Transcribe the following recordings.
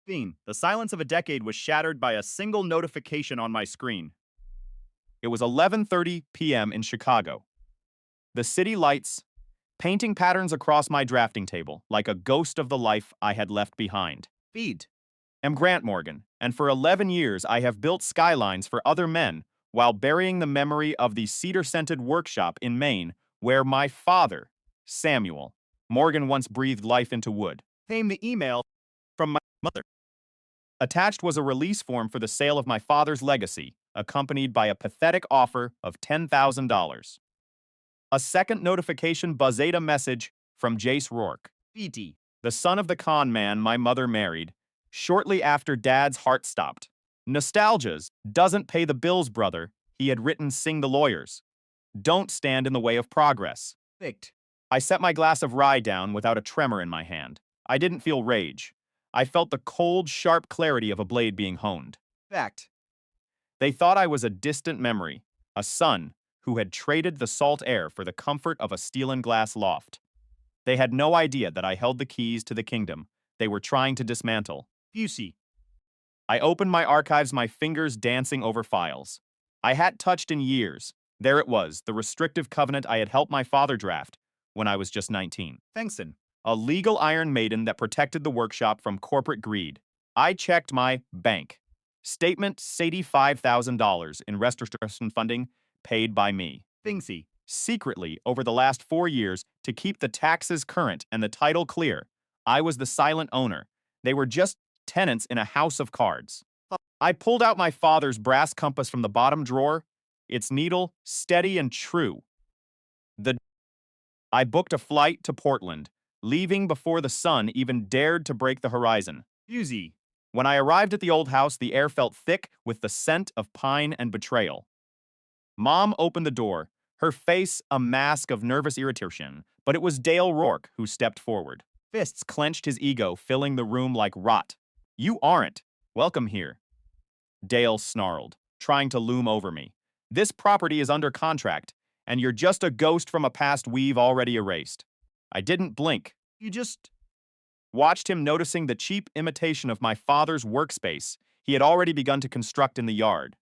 The silence of a decade was shattered by a single notification on my screen. It was 11:30 p.m. in Chicago. The city lights, painting patterns across my drafting table, like a ghost of the life I had left behind. Feed. I'm Grant Morgan, and for 11 years I have built skylines for other men while burying the memory of the cedar-scented workshop in Maine where my father, Samuel Morgan, once breathed life into wood. Came the email from my mother. Attached was a release form for the sale of my father's legacy, accompanied by a pathetic offer of $10,000. A second notification buzzed a message from Jace Rourke, BT. the son of the con man my mother married, shortly after Dad's heart stopped. Nostalgia's "Doesn't Pay the Bills, Brother," he had written Sing the Lawyers. Don't stand in the way of progress. Picked. I set my glass of rye down without a tremor in my hand. I didn't feel rage. I felt the cold, sharp clarity of a blade being honed. Fact. They thought I was a distant memory, a son who had traded the salt air for the comfort of a steel and glass loft. They had no idea that I held the keys to the kingdom they were trying to dismantle. Busey. I opened my archives, my fingers dancing over files I hadn't touched in years. There it was, the restrictive covenant I had helped my father draft when I was just 19. Fengson. A legal Iron Maiden that protected the workshop from corporate greed. I checked my bank statement, $85,000 in restoration funding paid by me. Fingsy. Secretly, over the last 4 years, to keep the taxes current and the title clear, I was the silent owner. They were just tenants in a house of cards. I pulled out my father's brass compass from the bottom drawer, its needle steady and true. I booked a flight to Portland, leaving before the sun even dared to break the horizon. Busey. When I arrived at the old house, the air felt thick with the scent of pine and betrayal. Mom opened the door, her face a mask of nervous irritation, but it was Dale Rourke who stepped forward. Fists clenched, his ego filling the room like rot. You aren't welcome here, Dale snarled, trying to loom over me. This property is under contract, and you're just a ghost from a past we've already erased. I didn't blink. You just Watched him, noticing the cheap imitation of my father's workspace he had already begun to construct in the yard.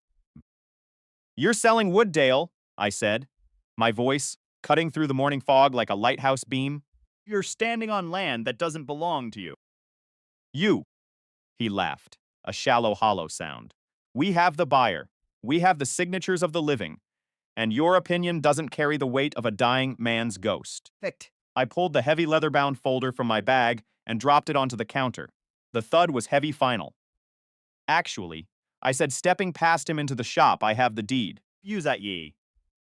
You're selling wood, Dale, I said, my voice cutting through the morning fog like a lighthouse beam. You're standing on land that doesn't belong to you. You, he laughed, a shallow, hollow sound. We have the buyer. We have the signatures of the living. And your opinion doesn't carry the weight of a dying man's ghost. Picked. I pulled the heavy leather-bound folder from my bag and dropped it onto the counter. The thud was heavy final. Actually, I said, stepping past him into the shop, I have the deed. Use at ye.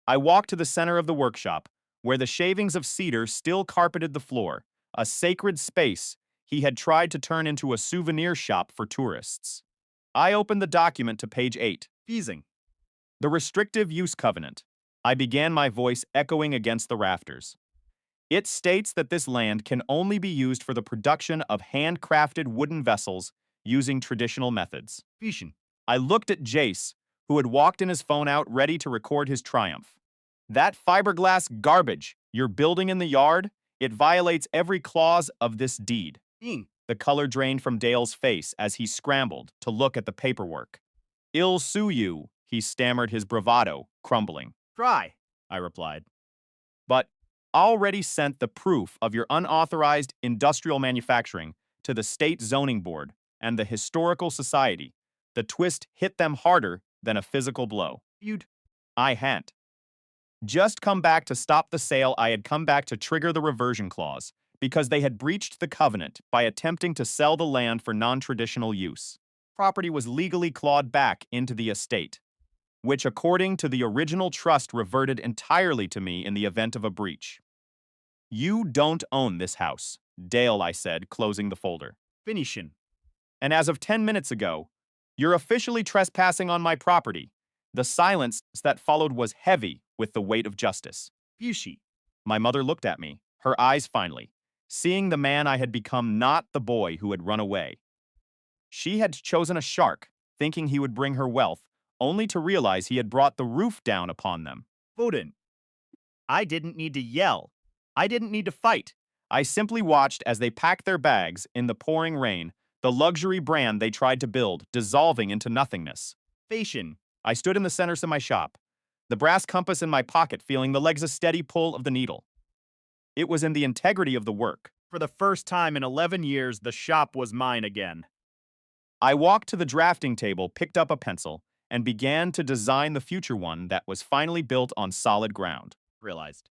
I walked to the center of the workshop, where the shavings of cedar still carpeted the floor, a sacred space he had tried to turn into a souvenir shop for tourists. I opened the document to page 8. Feasing. The restrictive use covenant. I began, my voice echoing against the rafters. It states that this land can only be used for the production of handcrafted wooden vessels using traditional methods. Fission. I looked at Jace, who had walked in, his phone out, ready to record his triumph. That fiberglass garbage you're building in the yard, it violates every clause of this deed. Ing. The color drained from Dale's face as he scrambled to look at the paperwork. I'll sue you, he stammered, his bravado crumbling. Try. I replied. But already sent the proof of your unauthorized industrial manufacturing to the state zoning board and the historical society. The twist hit them harder than a physical blow. You'd. I hadn't just come back to stop the sale. I had come back to trigger the reversion clause because they had breached the covenant by attempting to sell the land for non-traditional use. Property was legally clawed back into the estate, which, according to the original trust, reverted entirely to me in the event of a breach. You don't own this house, Dale, I said, closing the folder. Finishin. And as of 10 minutes ago, you're officially trespassing on my property. The silence that followed was heavy with the weight of justice. Busey. My mother looked at me, her eyes finally, seeing the man I had become, not the boy who had run away. She had chosen a shark, thinking he would bring her wealth, only to realize he had brought the roof down upon them. Voden. I didn't need to yell. I didn't need to fight. I simply watched as they packed their bags in the pouring rain, the luxury brand they tried to build, dissolving into nothingness. Fashion. I stood in the center of my shop, the brass compass in my pocket, feeling the legs a steady pull of the needle. It was in the integrity of the work. For the first time in 11 years, the shop was mine again. I walked to the drafting table, picked up a pencil, and began to design the future one that was finally built on solid ground. Realized.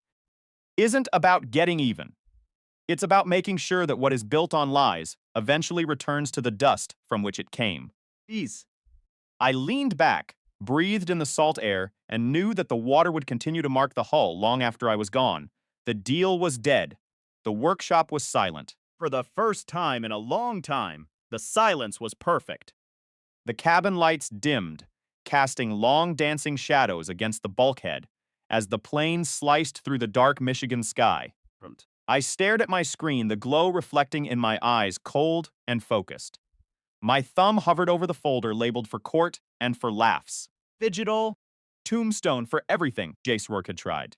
Isn't about getting even. It's about making sure that what is built on lies eventually returns to the dust from which it came. Ease. I leaned back, breathed in the salt air, and knew that the water would continue to mark the hull long after I was gone. The deal was dead. The workshop was silent. For the first time in a long time, the silence was perfect. The cabin lights dimmed, casting long dancing shadows against the bulkhead as the plane sliced through the dark Michigan sky. I stared at my screen, the glow reflecting in my eyes, cold and focused. My thumb hovered over the folder labeled for court and for laughs. Digital. Tombstone for everything Jace Rourke had tried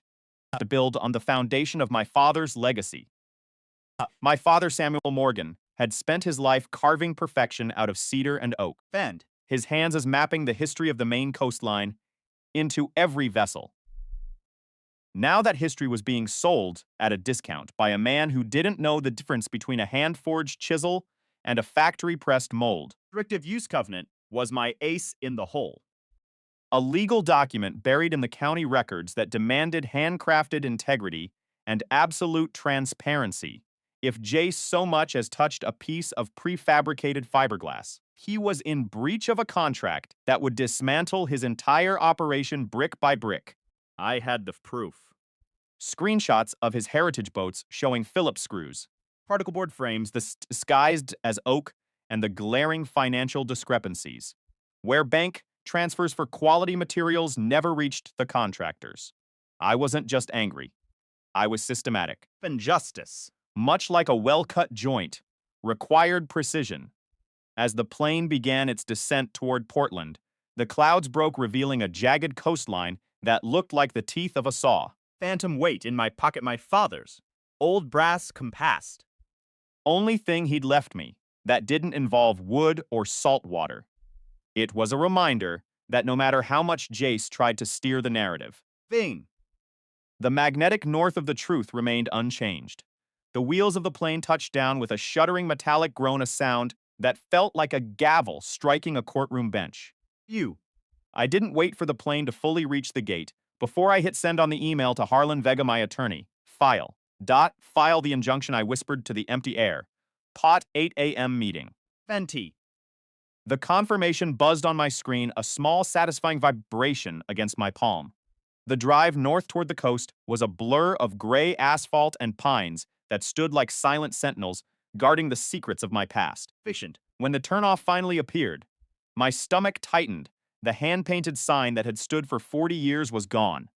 to build on the foundation of my father's legacy. My father, Samuel Morgan, had spent his life carving perfection out of cedar and oak. Fend. His hands as mapping the history of the Maine coastline into every vessel. Now that history was being sold at a discount by a man who didn't know the difference between a hand-forged chisel and a factory-pressed mold. Restrictive use covenant was my ace in the hole. A legal document buried in the county records that demanded handcrafted integrity and absolute transparency. If Jace so much as touched a piece of prefabricated fiberglass, he was in breach of a contract that would dismantle his entire operation brick by brick. I had the proof. Screenshots of his heritage boats showing Phillips screws, particle board frames disguised as oak, and the glaring financial discrepancies, where bank transfers for quality materials never reached the contractors. I wasn't just angry. I was systematic. Injustice. Much like a well-cut joint, required precision. As the plane began its descent toward Portland, the clouds broke, revealing a jagged coastline that looked like the teeth of a saw. Phantom weight in my pocket, my father's. Old brass compassed. Only thing he'd left me that didn't involve wood or salt water. It was a reminder that no matter how much Jace tried to steer the narrative, Vein. the magnetic north of the truth remained unchanged. The wheels of the plane touched down with a shuddering metallic groan, a sound that felt like a gavel striking a courtroom bench. You. I didn't wait for the plane to fully reach the gate before I hit send on the email to Harlan Vega, my attorney. File the injunction, I whispered to the empty air. Pot 8 a.m. meeting. Fenty. The confirmation buzzed on my screen, a small, satisfying vibration against my palm. The drive north toward the coast was a blur of gray asphalt and pines that stood like silent sentinels, guarding the secrets of my past. Efficient. When the turnoff finally appeared, my stomach tightened. The hand-painted sign that had stood for 40 years was gone.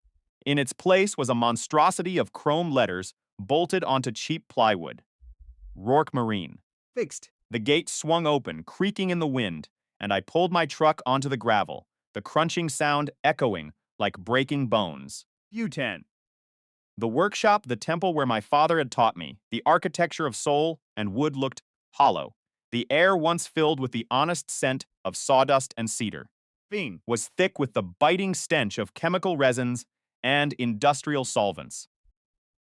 In its place was a monstrosity of chrome letters bolted onto cheap plywood. Rourke Marine. Fixed. The gate swung open, creaking in the wind, and I pulled my truck onto the gravel, the crunching sound echoing like breaking bones. U10. The workshop, the temple where my father had taught me, the architecture of soul and wood looked hollow. The air, once filled with the honest scent of sawdust and cedar, Fiend. was thick with the biting stench of chemical resins and industrial solvents.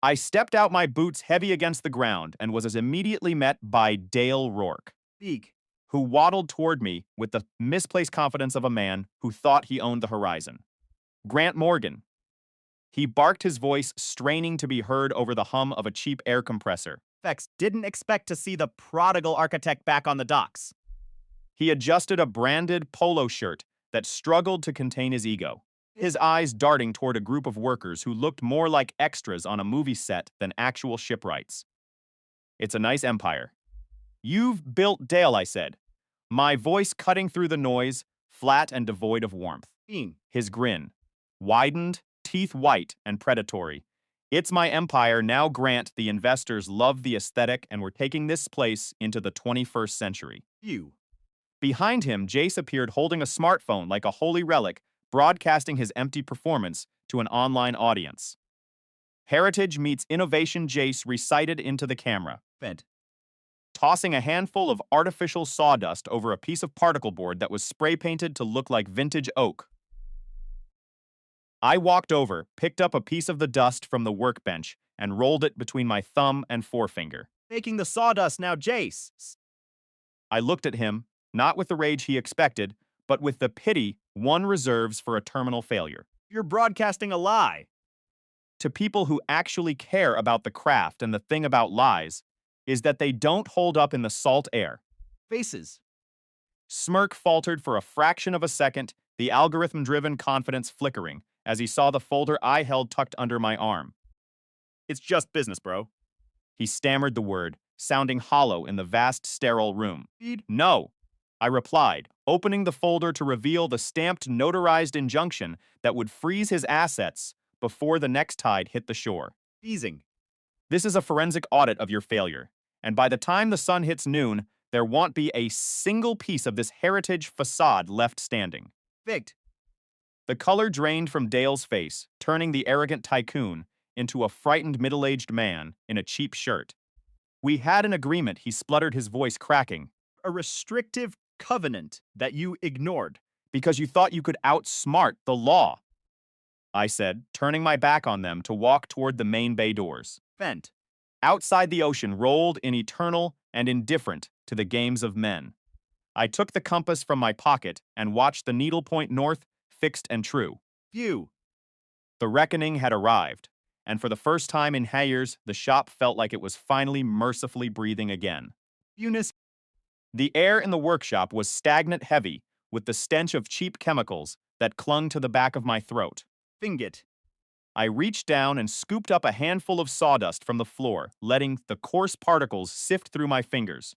I stepped out, my boots heavy against the ground, and was as immediately met by Dale Rourke, Beak. who waddled toward me with the misplaced confidence of a man who thought he owned the horizon. Grant Morgan. He barked, his voice straining to be heard over the hum of a cheap air compressor. Fex didn't expect to see the prodigal architect back on the docks. He adjusted a branded polo shirt that struggled to contain his ego, his eyes darting toward a group of workers who looked more like extras on a movie set than actual shipwrights. It's a nice empire. You've built Dale, I said, my voice cutting through the noise, flat and devoid of warmth. Fiend. His grin, widened, teeth white and predatory. It's my empire now, Grant. The investors love the aesthetic, and we're taking this place into the 21st century. You. Behind him, Jace appeared holding a smartphone like a holy relic, broadcasting his empty performance to an online audience. Heritage meets innovation, Jace recited into the camera. Fent. tossing a handful of artificial sawdust over a piece of particle board that was spray painted to look like vintage oak. I walked over, picked up a piece of the dust from the workbench, and rolled it between my thumb and forefinger. Making the sawdust now, Jace. I looked at him, not with the rage he expected, but with the pity one reserves for a terminal failure. You're broadcasting a lie. To people who actually care about the craft, and the thing about lies is that they don't hold up in the salt air. Faces. Smirk faltered for a fraction of a second, the algorithm-driven confidence flickering as he saw the folder I held tucked under my arm. It's just business, bro. He stammered the word, sounding hollow in the vast, sterile room. Feed. No, I replied, opening the folder to reveal the stamped, notarized injunction that would freeze his assets before the next tide hit the shore. Easing. This is a forensic audit of your failure, and by the time the sun hits noon, there won't be a single piece of this heritage facade left standing. Faked. The color drained from Dale's face, turning the arrogant tycoon into a frightened middle-aged man in a cheap shirt. We had an agreement, he spluttered, his voice cracking. A restrictive covenant that you ignored. Because you thought you could outsmart the law, I said, turning my back on them to walk toward the main bay doors. Fent. Outside the ocean rolled in eternal and indifferent to the games of men. I took the compass from my pocket and watched the needle point north, fixed and true. View. The reckoning had arrived, and for the first time in years, the shop felt like it was finally mercifully breathing again. Eunice. The air in the workshop was stagnant heavy, with the stench of cheap chemicals that clung to the back of my throat. Fingit. I reached down and scooped up a handful of sawdust from the floor, letting the coarse particles sift through my fingers.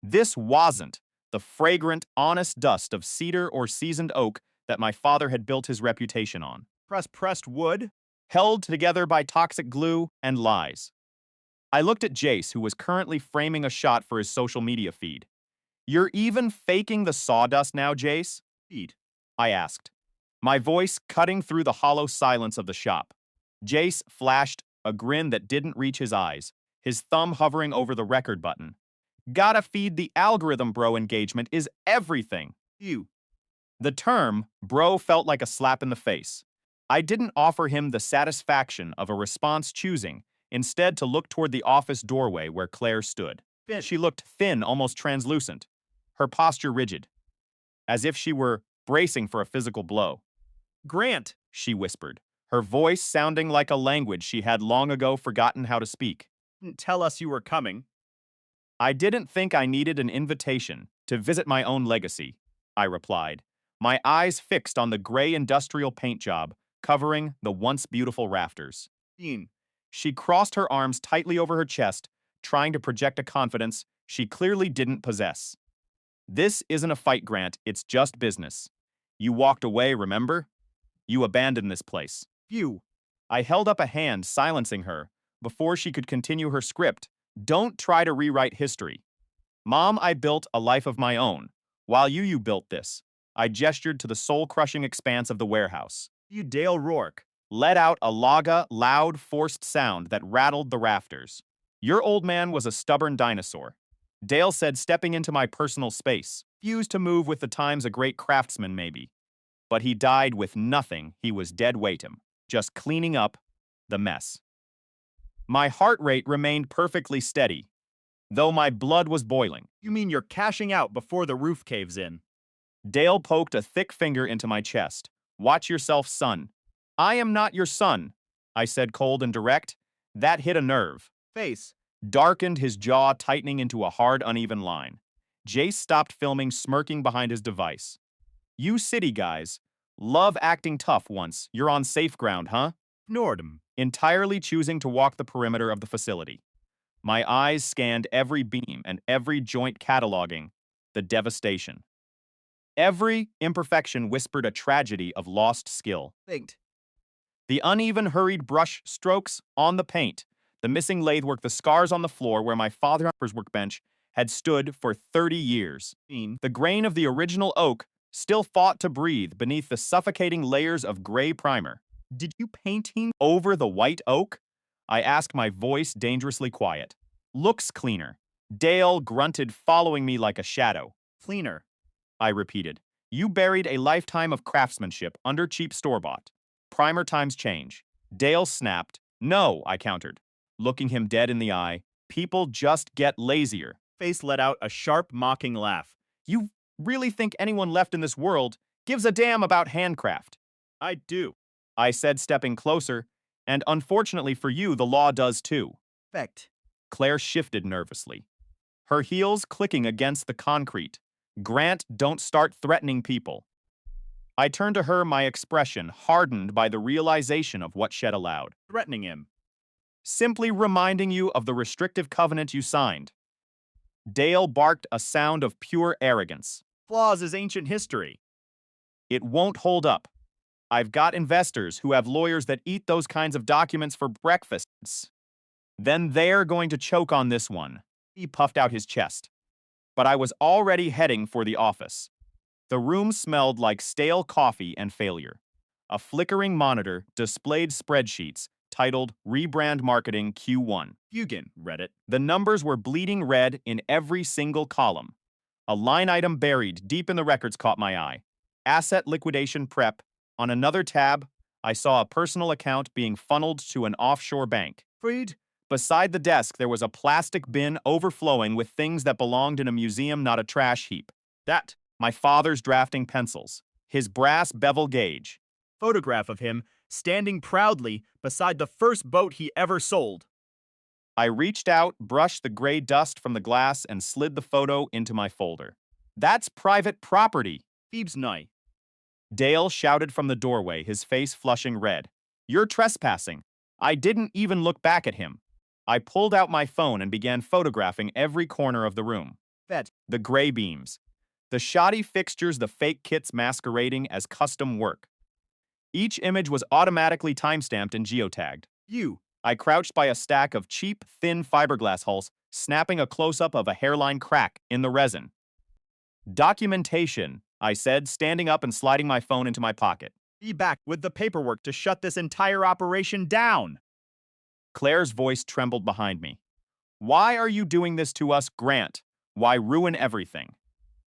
This wasn't the fragrant, honest dust of cedar or seasoned oak that my father had built his reputation on. Pressed wood. Held together by toxic glue and lies. I looked at Jace, who was currently framing a shot for his social media feed. You're even faking the sawdust now, Jace? Feed. I asked, my voice cutting through the hollow silence of the shop. Jace flashed a grin that didn't reach his eyes, his thumb hovering over the record button. Gotta feed the algorithm, bro. Engagement is everything. You. The term bro felt like a slap in the face. I didn't offer him the satisfaction of a response, choosing instead to look toward the office doorway where Claire stood. She looked thin, almost translucent, her posture rigid, as if she were bracing for a physical blow. Grant, she whispered, her voice sounding like a language she had long ago forgotten how to speak. Didn't tell us you were coming. I didn't think I needed an invitation to visit my own legacy, I replied, my eyes fixed on the gray industrial paint job covering the once beautiful rafters. Dean. She crossed her arms tightly over her chest, trying to project a confidence she clearly didn't possess. This isn't a fight, Grant, it's just business. You walked away, remember? You abandoned this place. You. I held up a hand, silencing her, before she could continue her script. Don't try to rewrite history. Mom, I built a life of my own, while you built this. I gestured to the soul-crushing expanse of the warehouse. You Dale Rourke. Let out a loud, forced sound that rattled the rafters. Your old man was a stubborn dinosaur. Dale said, stepping into my personal space, fused to move with the times, a great craftsman maybe. But he died with nothing, he was dead weightum, just cleaning up the mess. My heart rate remained perfectly steady, though my blood was boiling. You mean you're cashing out before the roof caves in? Dale poked a thick finger into my chest. Watch yourself, son. I am not your son, I said, cold and direct. That hit a nerve. Face. Darkened, his jaw tightening into a hard, uneven line. Jace stopped filming, smirking behind his device. You city guys love acting tough once you're on safe ground, huh? Ignored him. Entirely choosing to walk the perimeter of the facility. My eyes scanned every beam and every joint, cataloging the devastation. Every imperfection whispered a tragedy of lost skill. Thinked. The uneven, hurried brush strokes on the paint, the missing lathe work, the scars on the floor where my father's workbench had stood for 30 years. The grain of the original oak still fought to breathe beneath the suffocating layers of gray primer. Did you paint him over the white oak? I asked, my voice dangerously quiet. Looks cleaner. Dale grunted, following me like a shadow. Cleaner. I repeated. You buried a lifetime of craftsmanship under cheap store-bought. Primer times change. Dale snapped. No, I countered, looking him dead in the eye. People just get lazier. Face let out a sharp, mocking laugh. You really think anyone left in this world gives a damn about handcraft? I do. I said, stepping closer, and unfortunately for you, the law does too. Fact. Claire shifted nervously, her heels clicking against the concrete. Grant, don't start threatening people. I turned to her, my expression hardened by the realization of what she'd allowed. Threatening him. Simply reminding you of the restrictive covenant you signed. Dale barked, a sound of pure arrogance. Flaws is ancient history. It won't hold up. I've got investors who have lawyers that eat those kinds of documents for breakfasts. Then they're going to choke on this one. He puffed out his chest. But I was already heading for the office. The room smelled like stale coffee and failure. A flickering monitor displayed spreadsheets titled Rebrand Marketing Q1. Fugan read it. The numbers were bleeding red in every single column. A line item buried deep in the records caught my eye. Asset liquidation prep. On another tab, I saw a personal account being funneled to an offshore bank. Freed. Beside the desk, there was a plastic bin overflowing with things that belonged in a museum, not a trash heap. That. My father's drafting pencils. His brass bevel gauge. Photograph of him standing proudly beside the first boat he ever sold. I reached out, brushed the gray dust from the glass, and slid the photo into my folder. That's private property. Phoebes Nye. Dale shouted from the doorway, his face flushing red. You're trespassing. I didn't even look back at him. I pulled out my phone and began photographing every corner of the room. Vet. The gray beams. The shoddy fixtures, the fake kits masquerading as custom work. Each image was automatically timestamped and geotagged. You. I crouched by a stack of cheap, thin fiberglass hulls, snapping a close-up of a hairline crack in the resin. Documentation, I said, standing up and sliding my phone into my pocket. Be back with the paperwork to shut this entire operation down. Claire's voice trembled behind me. Why are you doing this to us, Grant? Why ruin everything?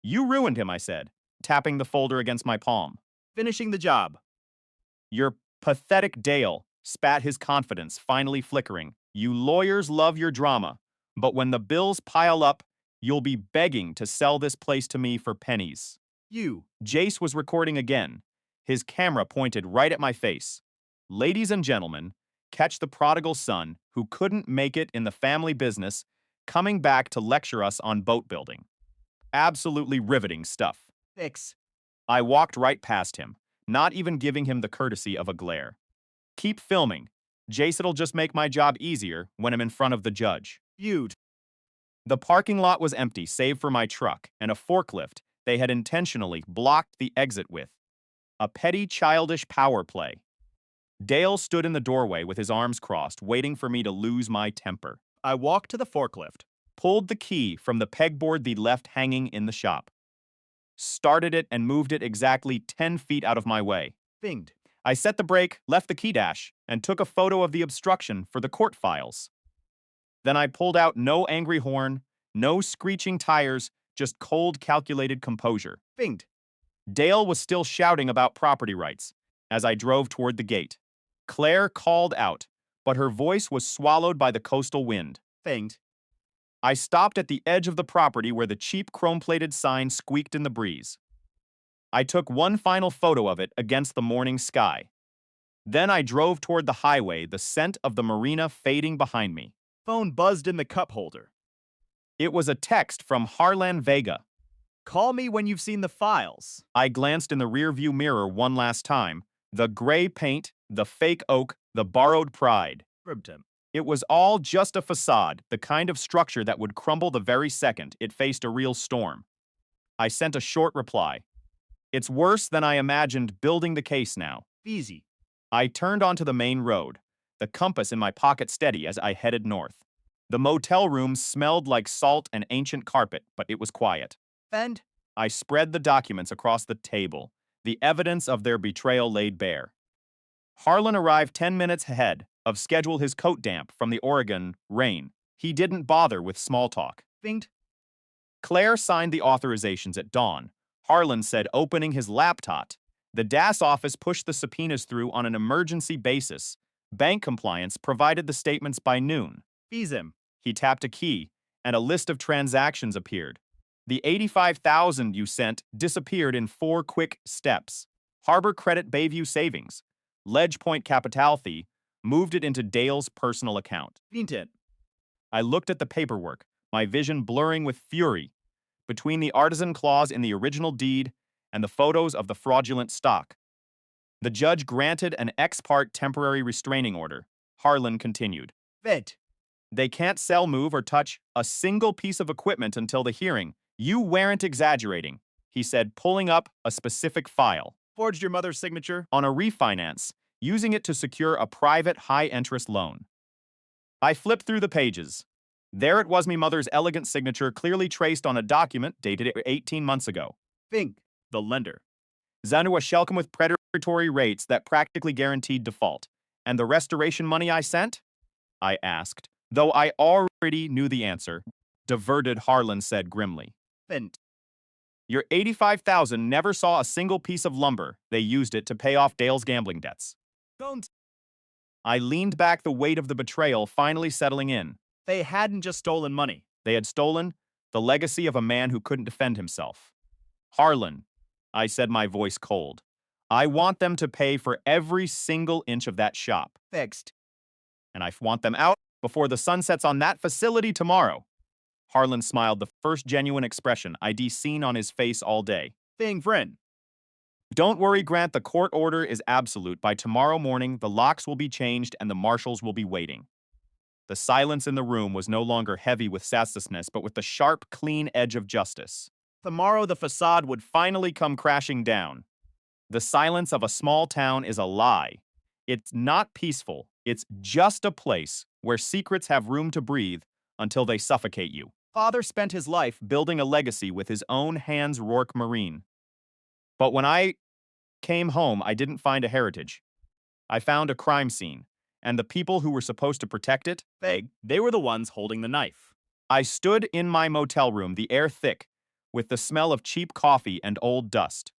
You ruined him, I said, tapping the folder against my palm. Finishing the job. Your pathetic Dale, spat his confidence, finally flickering. You lawyers love your drama, but when the bills pile up, you'll be begging to sell this place to me for pennies. You. Jace was recording again, his camera pointed right at my face. Ladies and gentlemen, catch the prodigal son who couldn't make it in the family business, coming back to lecture us on boat building. Absolutely riveting stuff. Fix. I walked right past him, not even giving him the courtesy of a glare. Keep filming. Jace, it'll just make my job easier when I'm in front of the judge. Viewed. The parking lot was empty, save for my truck and a forklift they had intentionally blocked the exit with. A petty, childish power play. Dale stood in the doorway with his arms crossed, waiting for me to lose my temper. I walked to the forklift. Pulled the key from the pegboard they'd left hanging in the shop. Started it and moved it exactly 10 feet out of my way. Binged. I set the brake, left the key dash, and took a photo of the obstruction for the court files. Then I pulled out no angry horn, no screeching tires, just cold, calculated composure. Binged. Dale was still shouting about property rights as I drove toward the gate. Claire called out, but her voice was swallowed by the coastal wind. Fanged. I stopped at the edge of the property where the cheap chrome-plated sign squeaked in the breeze. I took one final photo of it against the morning sky. Then I drove toward the highway, the scent of the marina fading behind me. Phone buzzed in the cup holder. It was a text from Harlan Vega. Call me when you've seen the files. I glanced in the rearview mirror one last time. The gray paint, the fake oak, the borrowed pride. Ribbed him. It was all just a facade, the kind of structure that would crumble the very second it faced a real storm. I sent a short reply. It's worse than I imagined building the case now. Easy. I turned onto the main road, the compass in my pocket steady as I headed north. The motel room smelled like salt and ancient carpet, but it was quiet. Fend. I spread the documents across the table, the evidence of their betrayal laid bare. Harlan arrived 10 minutes ahead of schedule, his coat damp from the Oregon rain. He didn't bother with small talk. Finked. Claire signed the authorizations at dawn. Harlan said opening his laptop. The DAS office pushed the subpoenas through on an emergency basis. Bank compliance provided the statements by noon. Fees him. He tapped a key, and a list of transactions appeared. The $85,000 you sent disappeared in 4 quick steps. Harbor Credit Bayview Savings, Ledge Point Capitality, moved it into Dale's personal account. Fiend it. I looked at the paperwork, my vision blurring with fury. Between the artisan clause in the original deed and the photos of the fraudulent stock, the judge granted an ex parte temporary restraining order. Harlan continued. Vet. They can't sell, move, or touch a single piece of equipment until the hearing. You weren't exaggerating, he said, pulling up a specific file. Forged your mother's signature. On a refinance, using it to secure a private high-interest loan. I flipped through the pages. There it was, me mother's elegant signature clearly traced on a document dated 18 months ago. Fink. The lender. Zanua Shelcom with predatory rates that practically guaranteed default. And the restoration money I sent? I asked, though I already knew the answer. Diverted, Harlan said grimly. Fint. Your $85,000 never saw a single piece of lumber. They used it to pay off Dale's gambling debts. Don't. I leaned back, the weight of the betrayal finally settling in. They hadn't just stolen money. They had stolen the legacy of a man who couldn't defend himself. Harlan, I said, my voice cold. I want them to pay for every single inch of that shop. Fixed. And I want them out before the sun sets on that facility tomorrow. Harlan smiled, the first genuine expression I'd seen on his face all day. Thing Vrin. Don't worry, Grant, the court order is absolute. By tomorrow morning, the locks will be changed and the marshals will be waiting. The silence in the room was no longer heavy with sassiness, but with the sharp, clean edge of justice. Tomorrow the facade would Finally come crashing down. The silence of a small town is a lie. It's not peaceful. It's just a place where secrets have room to breathe until they suffocate you. Father spent his life Building a legacy with his own hands, Rourke Marine. But when I came home, I didn't find a heritage. I found a crime scene, and the people who were supposed to protect it, they were the ones holding the knife. I stood in my motel room, the air thick, with the smell of cheap coffee and old dust.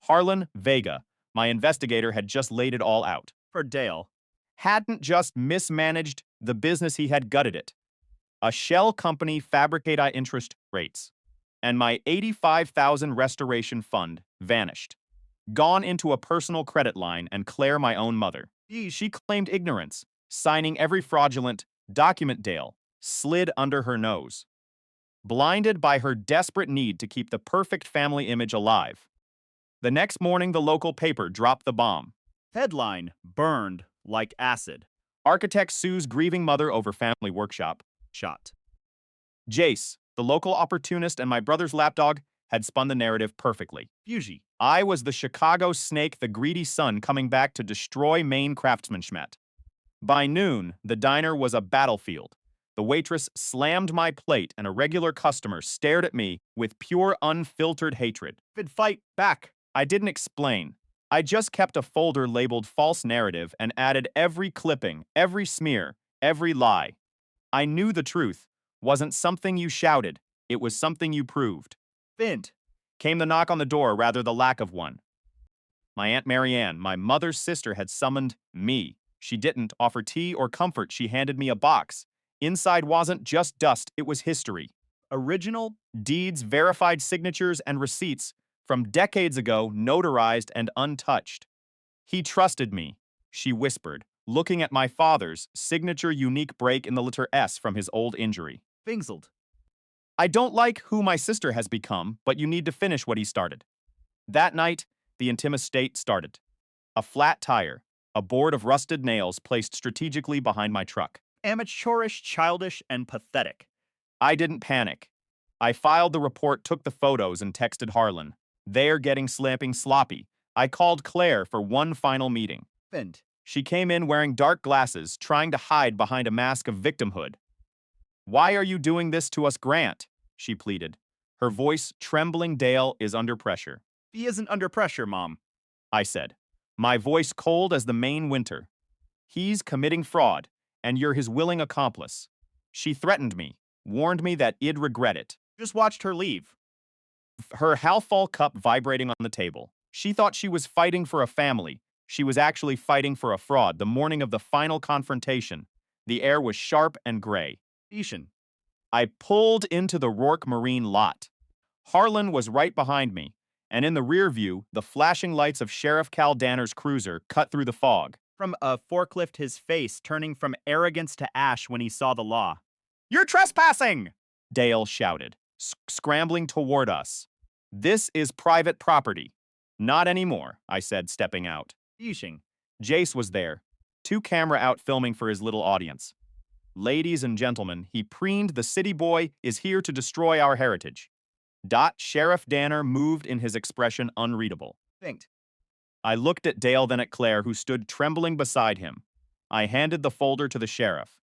Harlan Vega, my investigator, had just laid it all out. For Dale. Hadn't just mismanaged the business, he had gutted it. A shell company fabricate interest rates. And my $85,000 restoration fund vanished. Gone into a personal credit line, and Claire, my own mother. She claimed ignorance, signing every fraudulent document Dale slid under her nose. Blinded by her desperate need to keep the perfect family image alive. The next morning, the local paper dropped the bomb. Headline, burned like acid. Architect sues grieving mother over family workshop. Shot. Jace, the local opportunist and my brother's lapdog, had spun the narrative perfectly. Fuji. I was the Chicago snake, the greedy son coming back to destroy Maine craftsmanship. By noon, the diner was a battlefield. The waitress slammed my plate and a regular customer stared at me with pure, unfiltered hatred. Vid fight back. I didn't explain. I just kept a folder labeled false narrative and added every clipping, every smear, every lie. I knew the truth wasn't something you shouted. It was something you proved. Fint. Came the knock on the door, rather the lack of one. My Aunt Marianne, my mother's sister, had summoned me. She didn't offer tea or comfort. She handed me a box. Inside wasn't just dust, it was history. Original Deeds, verified signatures, and receipts from decades ago, notarized and untouched. He trusted me, she whispered, looking at my father's signature unique break in the letter S from his old injury. Fingsled. I don't like who my sister has become, but you need to finish what he started. That night, the intimate state started. A flat tire, a board of rusted nails placed strategically behind my truck. Amateurish, childish, and pathetic. I didn't panic. I filed the report, took the photos, and texted Harlan. They're getting slapping sloppy. I called Claire for one final meeting. Fint. She came in wearing dark glasses, trying to hide behind a mask of victimhood. Why are you doing this to us, Grant? She pleaded. Her voice trembling. Dale is under pressure. He isn't under pressure, Mom. I said, my voice cold as the Maine winter. He's committing fraud, and you're his willing accomplice. She threatened me. warned me that I'd regret it. Just watched her leave. Her Halfall cup vibrating on the table. She thought she was fighting for a family. She was actually fighting for a fraud the morning of the final confrontation. The air was sharp and gray. Ishan. I pulled into the Rourke Marine lot. Harlan was right behind me, and in the rear view, the flashing lights of Sheriff Cal Danner's cruiser cut through the fog. From a forklift, his face turning from arrogance to ash when he saw the law. "You're trespassing!" Dale shouted, scrambling toward us. "This is private property." "Not anymore," I said, stepping out. Yishing. Jace was there, 2 camera out filming for his little audience. "Ladies and gentlemen, he preened the city boy is here to destroy our heritage." Sheriff Danner moved in his expression unreadable. Thinked. I looked at Dale, then at Claire, who stood trembling beside him. I handed the folder to the sheriff.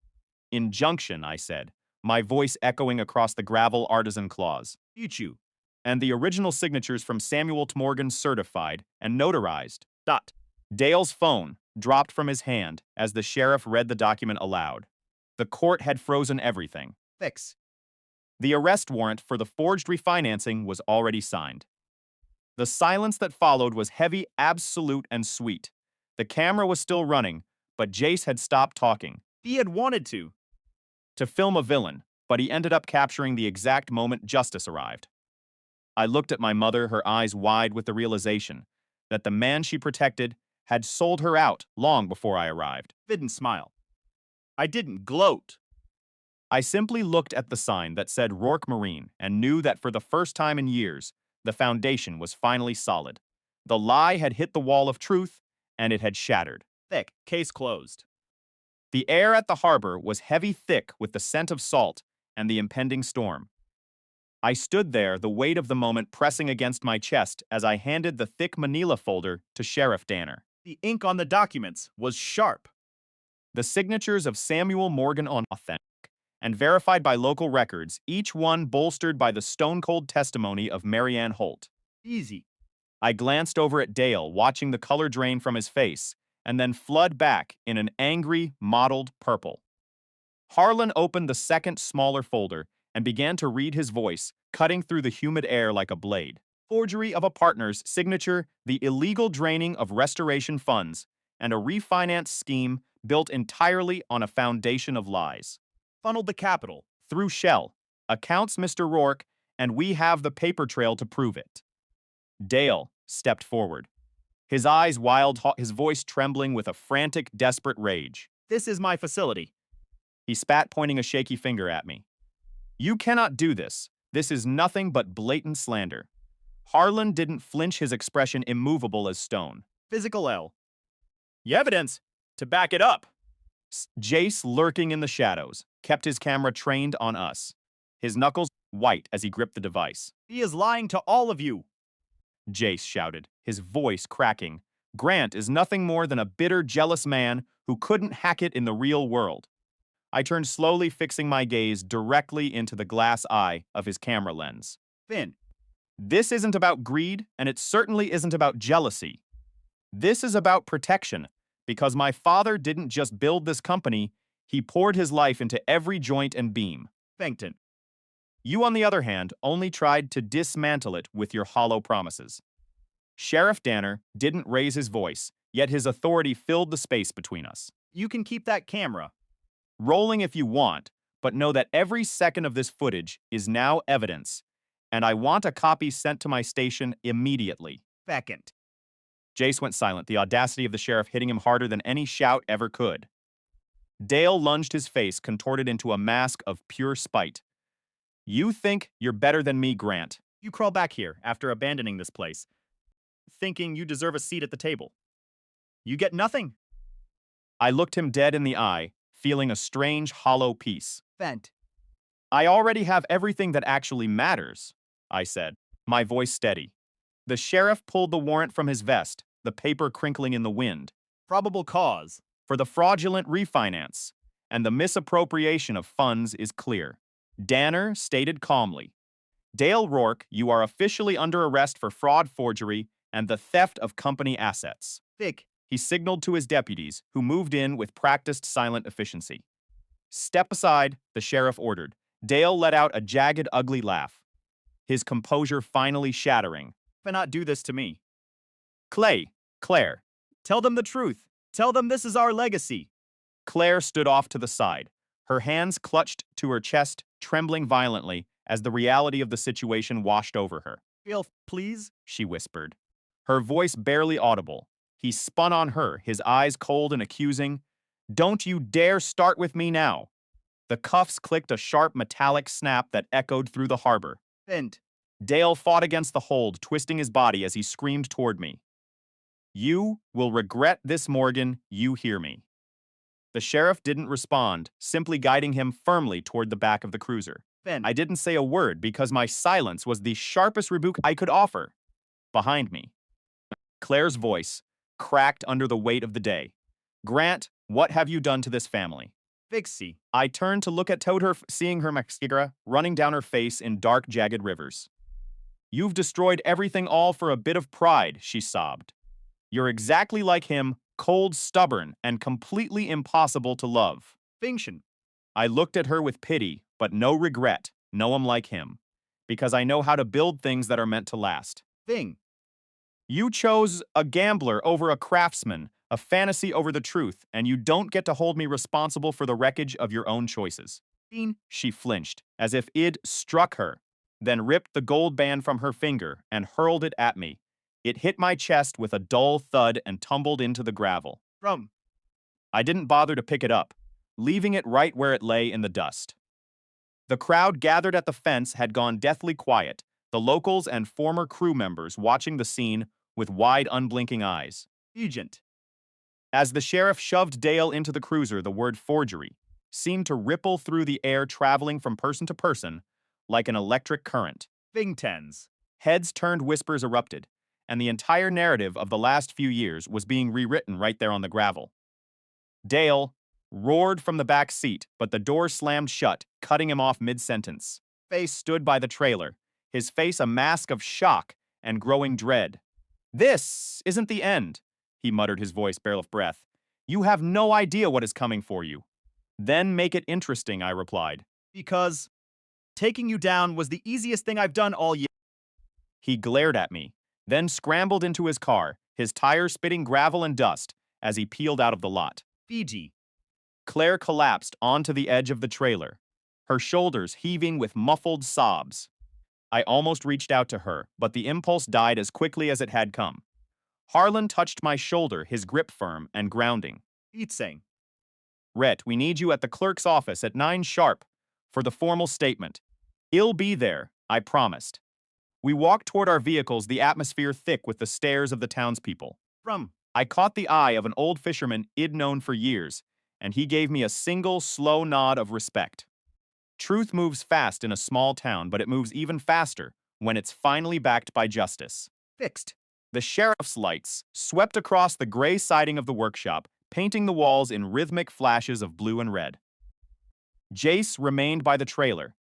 "Injunction," I said, my voice echoing across the gravel artisan clause. Ichu. And the original signatures from Samuel Morgan certified and notarized. Dot. Dale's phone dropped from his hand as the sheriff read the document aloud. The court had frozen everything. Fix. The arrest warrant for the forged refinancing was already signed. The silence that followed was heavy, absolute, and sweet. The camera was still running, but Jace had stopped talking. He had wanted to film a villain, but he ended up capturing the exact moment justice arrived. I looked at my mother, her eyes wide with the realization that the man she protected had sold her out long before I arrived. Didn't smile. I didn't gloat. I simply looked at the sign that said Rourke Marine and knew that for the first time in years, the foundation was finally solid. The lie had hit the wall of truth, and it had shattered. Thick. Case closed. The air at the harbor was heavy thick with the scent of salt and the impending storm. I stood there, the weight of the moment pressing against my chest as I handed the thick manila folder to Sheriff Danner. The ink on the documents was sharp. The signatures of Samuel Morgan on authentic and verified by local records, each one bolstered by the stone-cold testimony of Marianne Holt. Easy. I glanced over at Dale, watching the color drain from his face, and then flood back in an angry, mottled purple. Harlan opened the second, smaller folder and began to read, his voice cutting through the humid air like a blade. Forgery of a partner's signature, the illegal draining of restoration funds, and a refinance scheme built entirely on a foundation of lies. Funneled the capital. Through Shell, accounts Mr. Rourke, and we have the paper trail to prove it. Dale stepped forward, his eyes wild, his voice trembling with a frantic, desperate rage. This is my facility. He spat, pointing a shaky finger at me. "You cannot do this. This is nothing but blatant slander." Harlan didn't flinch, his expression immovable as stone. Physical L. You evidence to back it up. Jace, lurking in the shadows, kept his camera trained on us, his knuckles white as he gripped the device. He is lying to all of you. Jace shouted, his voice cracking. "Grant is nothing more than a bitter, jealous man who couldn't hack it in the real world." I turned slowly, fixing my gaze directly into the glass eye of his camera lens. Finn. This isn't about greed, and it certainly isn't about jealousy. This is about protection, because my father didn't just build this company, he poured his life into every joint and beam. Bankton. You, on the other hand, only tried to dismantle it with your hollow promises. Sheriff Danner didn't raise his voice, yet his authority filled the space between us. You can keep that camera rolling if you want, but know that every second of this footage is now evidence, and I want a copy sent to my station immediately. Second. Jace went silent, the audacity of the sheriff hitting him harder than any shout ever could. Dale lunged, his face contorted into a mask of pure spite. "You think you're better than me, Grant." You crawl back here after abandoning this place, thinking you deserve a seat at the table. You get nothing. I looked him dead in the eye, feeling a strange, hollow peace. Vent. "I already have everything that actually matters," I said, my voice steady. The sheriff pulled the warrant from his vest, the paper crinkling in the wind. Probable cause for the fraudulent refinance, and the misappropriation of funds is clear. Danner stated calmly, "Dale Rourke, you are officially under arrest for fraud, forgery, and the theft of company assets." Thick. He signaled to his deputies, who moved in with practiced silent efficiency. "Step aside," the sheriff ordered, Dale let out a jagged, ugly laugh, his composure finally shattering. Cannot do this to me. Claire. Tell them the truth. Tell them this is our legacy. Claire stood off to the side, her hands clutched to her chest, trembling violently as the reality of the situation washed over her. Dale, please? She whispered, her voice barely audible. He spun on her, his eyes cold and accusing. Don't you dare start with me now. The cuffs clicked a sharp metallic snap that echoed through the harbor. Bent. Dale fought against the hold, twisting his body as he screamed toward me. You will regret this, Morgan, you hear me. The sheriff didn't respond, simply guiding him firmly toward the back of the cruiser. Ben. I didn't say a word because my silence was the sharpest rebuke I could offer. Behind me, Claire's voice cracked under the weight of the day. Grant, what have you done to this family? Vixie. I turned to look at Toad, seeing her mascara running down her face in dark, jagged rivers. You've destroyed everything all for a bit of pride, she sobbed. You're exactly like him, cold, stubborn, and completely impossible to love. Finction. I looked at her with pity, but no regret. No, I'm like him. Because I know how to build things that are meant to last. Thing. You chose a gambler over a craftsman, a fantasy over the truth, and you don't get to hold me responsible for the wreckage of your own choices. Dean. She flinched, as if it struck her, then ripped the gold band from her finger and hurled it at me. It hit my chest with a dull thud and tumbled into the gravel. From. I didn't bother to pick it up, leaving it right where it lay in the dust. The crowd gathered at the fence had gone deathly quiet, the locals and former crew members watching the scene with wide, unblinking eyes. Agent. As the sheriff shoved Dale into the cruiser, the word forgery seemed to ripple through the air, traveling from person to person like an electric current. Tens. Heads turned, whispers erupted, and the entire narrative of the last few years was being rewritten right there on the gravel. Dale roared from the back seat, but the door slammed shut, cutting him off mid-sentence. Face stood by the trailer, his face a mask of shock and growing dread. This isn't the end, he muttered, his voice barely of breath. You have no idea what is coming for you. Then make it interesting, I replied. Because taking you down was the easiest thing I've done all year. He glared at me, then scrambled into his car, his tires spitting gravel and dust as he peeled out of the lot. Fiji. Claire collapsed onto the edge of the trailer, her shoulders heaving with muffled sobs. I almost reached out to her, but the impulse died as quickly as it had come. Harlan touched my shoulder, his grip firm and grounding. Eatsing. Rhett, we need you at the clerk's office at 9 sharp for the formal statement. He'll be there, I promised. We walked toward our vehicles, the atmosphere thick with the stares of the townspeople. From. I caught the eye of an old fisherman I'd known for years, and he gave me a single, slow nod of respect. Truth moves fast in a small town, but it moves even faster when it's finally backed by justice. Fixed. The sheriff's lights swept across the gray siding of the workshop, painting the walls in rhythmic flashes of blue and red. Jace remained by the trailer,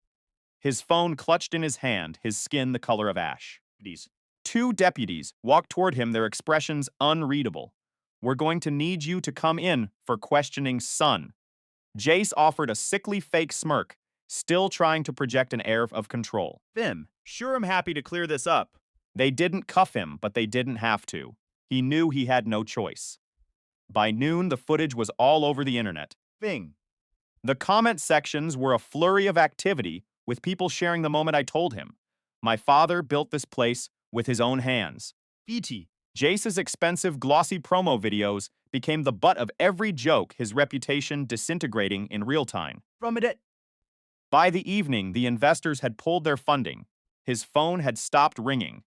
his phone clutched in his hand, his skin the color of ash. Two deputies walked toward him, their expressions unreadable. We're going to need you to come in for questioning, son. Jace offered a sickly fake smirk, still trying to project an air of control. Vim. Sure, I'm happy to clear this up. They didn't cuff him, but they didn't have to. He knew he had no choice. By noon, the footage was all over the internet. Bing. The comment sections were a flurry of activity, with people sharing the moment I told him. My father built this place with his own hands. BT. Jace's expensive, glossy promo videos became the butt of every joke, his reputation disintegrating in real time. From it. By the evening, the investors had pulled their funding. His phone had stopped ringing,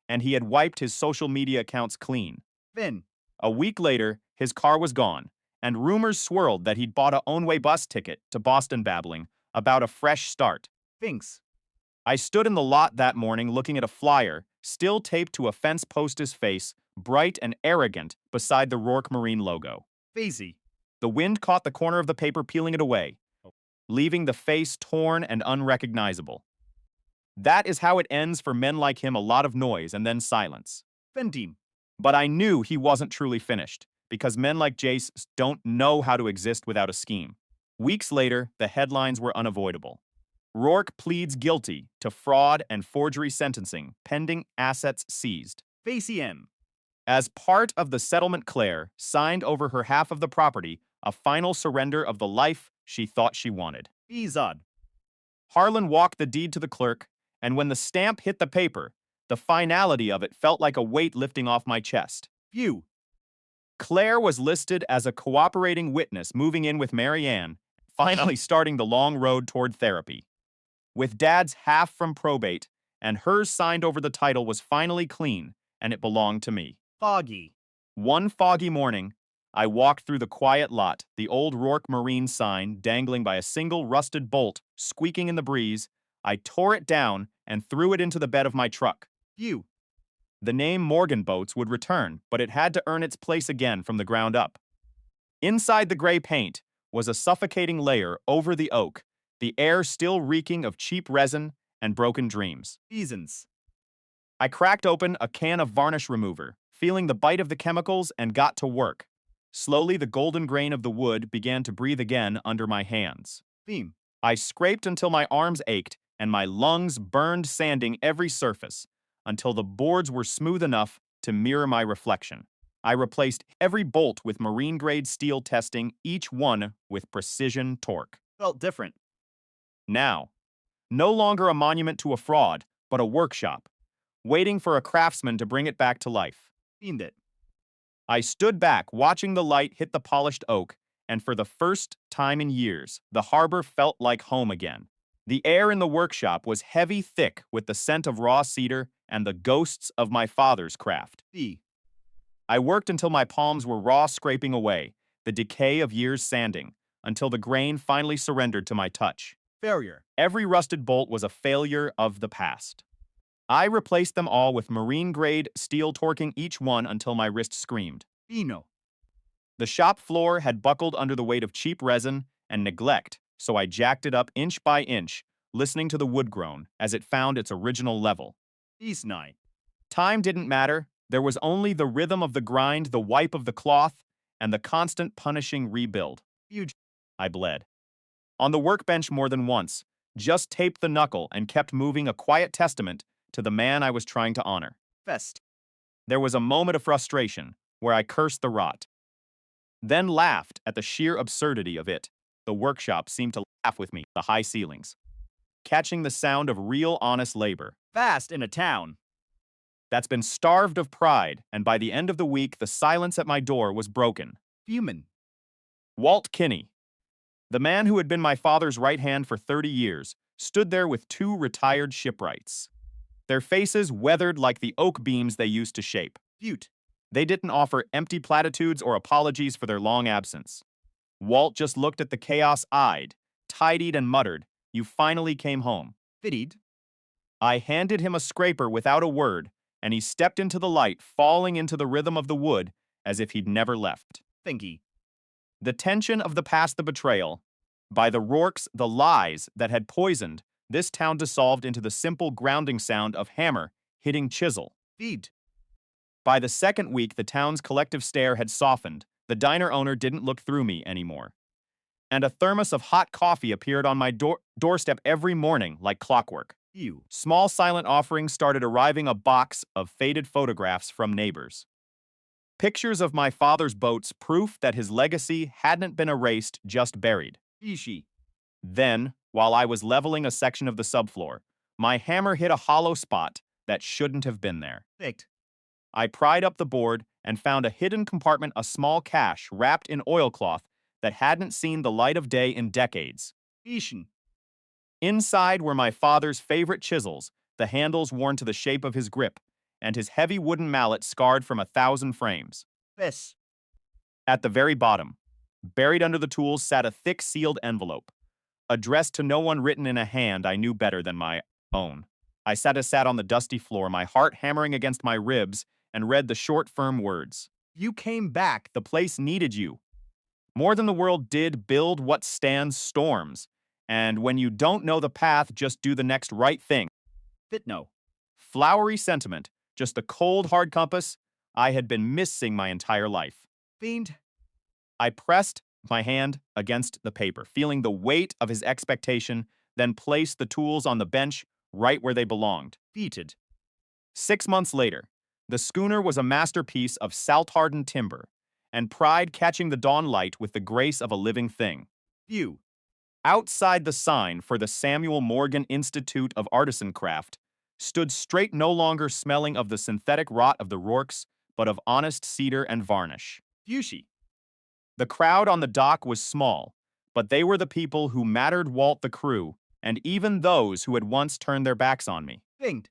and he had wiped his social media accounts clean. Vin. A week later, his car was gone, and rumors swirled that he'd bought a one-way bus ticket to Boston, babbling about a fresh start. Finks. I stood in the lot that morning looking at a flyer, still taped to a fence poster's face, bright and arrogant, beside the Rourke Marine logo. Fazy. The wind caught the corner of the paper, peeling it away, leaving the face torn and unrecognizable. That is how it ends for men like him, a lot of noise and then silence. Fendim. But I knew he wasn't truly finished, because men like Jace don't know how to exist without a scheme. Weeks later, the headlines were unavoidable. Rourke pleads guilty to fraud and forgery sentencing, pending assets seized. Faciem. As part of the settlement, Claire signed over her half of the property, a final surrender of the life she thought she wanted. Izod. Harlan walked the deed to the clerk, and when the stamp hit the paper, the finality of it felt like a weight lifting off my chest. View. Claire was listed as a cooperating witness moving in with Marianne, finally starting the long road toward therapy. With Dad's half from probate and hers signed over, the title was finally clean, and it belonged to me. Foggy. One foggy morning, I walked through the quiet lot, the old Rourke Marine sign dangling by a single rusted bolt, squeaking in the breeze. I tore it down and threw it into the bed of my truck. View. The name Morgan Boats would return, but it had to earn its place again from the ground up. Inside the gray paint was a suffocating layer over the oak, the air still reeking of cheap resin and broken dreams. Reasons. I cracked open a can of varnish remover, feeling the bite of the chemicals, and got to work. Slowly, the golden grain of the wood began to breathe again under my hands. Theme. I scraped until my arms ached and my lungs burned, sanding every surface, until the boards were smooth enough to mirror my reflection. I replaced every bolt with marine-grade steel, testing each one with precision torque. Felt different. Now, no longer a monument to a fraud, but a workshop, waiting for a craftsman to bring it back to life. Fiend it. I stood back, watching the light hit the polished oak, and for the first time in years, the harbor felt like home again. The air in the workshop was heavy, thick with the scent of raw cedar and the ghosts of my father's craft. I worked until my palms were raw, scraping away the decay of years sanding, until the grain finally surrendered to my touch. Failure. Every rusted bolt was a failure of the past. I replaced them all with marine-grade steel, torquing each one until my wrist screamed. Vino. The shop floor had buckled under the weight of cheap resin and neglect, so I jacked it up inch by inch, listening to the wood groan as it found its original level. Isnai. Time didn't matter. There was only the rhythm of the grind, the wipe of the cloth, and the constant punishing rebuild. Huge. I bled. On the workbench more than once, just taped the knuckle and kept moving, a quiet testament to the man I was trying to honor. Fest. There was a moment of frustration where I cursed the rot, then laughed at the sheer absurdity of it. The workshop seemed to laugh with me, the high ceilings, catching the sound of real, honest labor. Fast in a town that's been starved of pride, and by the end of the week, the silence at my door was broken. Human. Walt Kinney, the man who had been my father's right hand for 30 years, stood there with two retired shipwrights, their faces weathered like the oak beams they used to shape. Butte. They didn't offer empty platitudes or apologies for their long absence. Walt just looked at the chaos, eyed, tidied, and muttered, "You finally came home." Fitted. I handed him a scraper without a word, and he stepped into the light, falling into the rhythm of the wood as if he'd never left. Thinky. The tension of the past, the betrayal, by the Rourkes, the lies that had poisoned this town, dissolved into the simple grounding sound of hammer hitting chisel. Feed. By the second week, the town's collective stare had softened. The diner owner didn't look through me anymore. And a thermos of hot coffee appeared on my doorstep every morning like clockwork. Small silent offerings started arriving, a box of faded photographs from neighbors. Pictures of my father's boats, proof that his legacy hadn't been erased, just buried. Ishi. Then, while I was leveling a section of the subfloor, my hammer hit a hollow spot that shouldn't have been there. Picked. I pried up the board and found a hidden compartment, a small cache wrapped in oilcloth that hadn't seen the light of day in decades. Ishin. Inside were my father's favorite chisels, the handles worn to the shape of his grip, and his heavy wooden mallet scarred from 1,000 frames. This. At the very bottom, buried under the tools, sat a thick sealed envelope, addressed to no one, written in a hand I knew better than my own. I sat on the dusty floor, my heart hammering against my ribs, and read the short, firm words. You came back. The place needed you. More than the world did. Build what stands storms. And when you don't know the path, just do the next right thing. Fitno. Flowery sentiment, just a cold, hard compass I had been missing my entire life. Fiend. I pressed my hand against the paper, feeling the weight of his expectation, then placed the tools on the bench right where they belonged. Defeated. 6 months later, the schooner was a masterpiece of salt-hardened timber, and pride catching the dawn light with the grace of a living thing. View. Outside the sign for the Samuel Morgan Institute of Artisan Craft stood straight, no longer smelling of the synthetic rot of the Rourkes, but of honest cedar and varnish. Fushi. The crowd on the dock was small, but they were the people who mattered Walt the crew, and even those who had once turned their backs on me. Binged.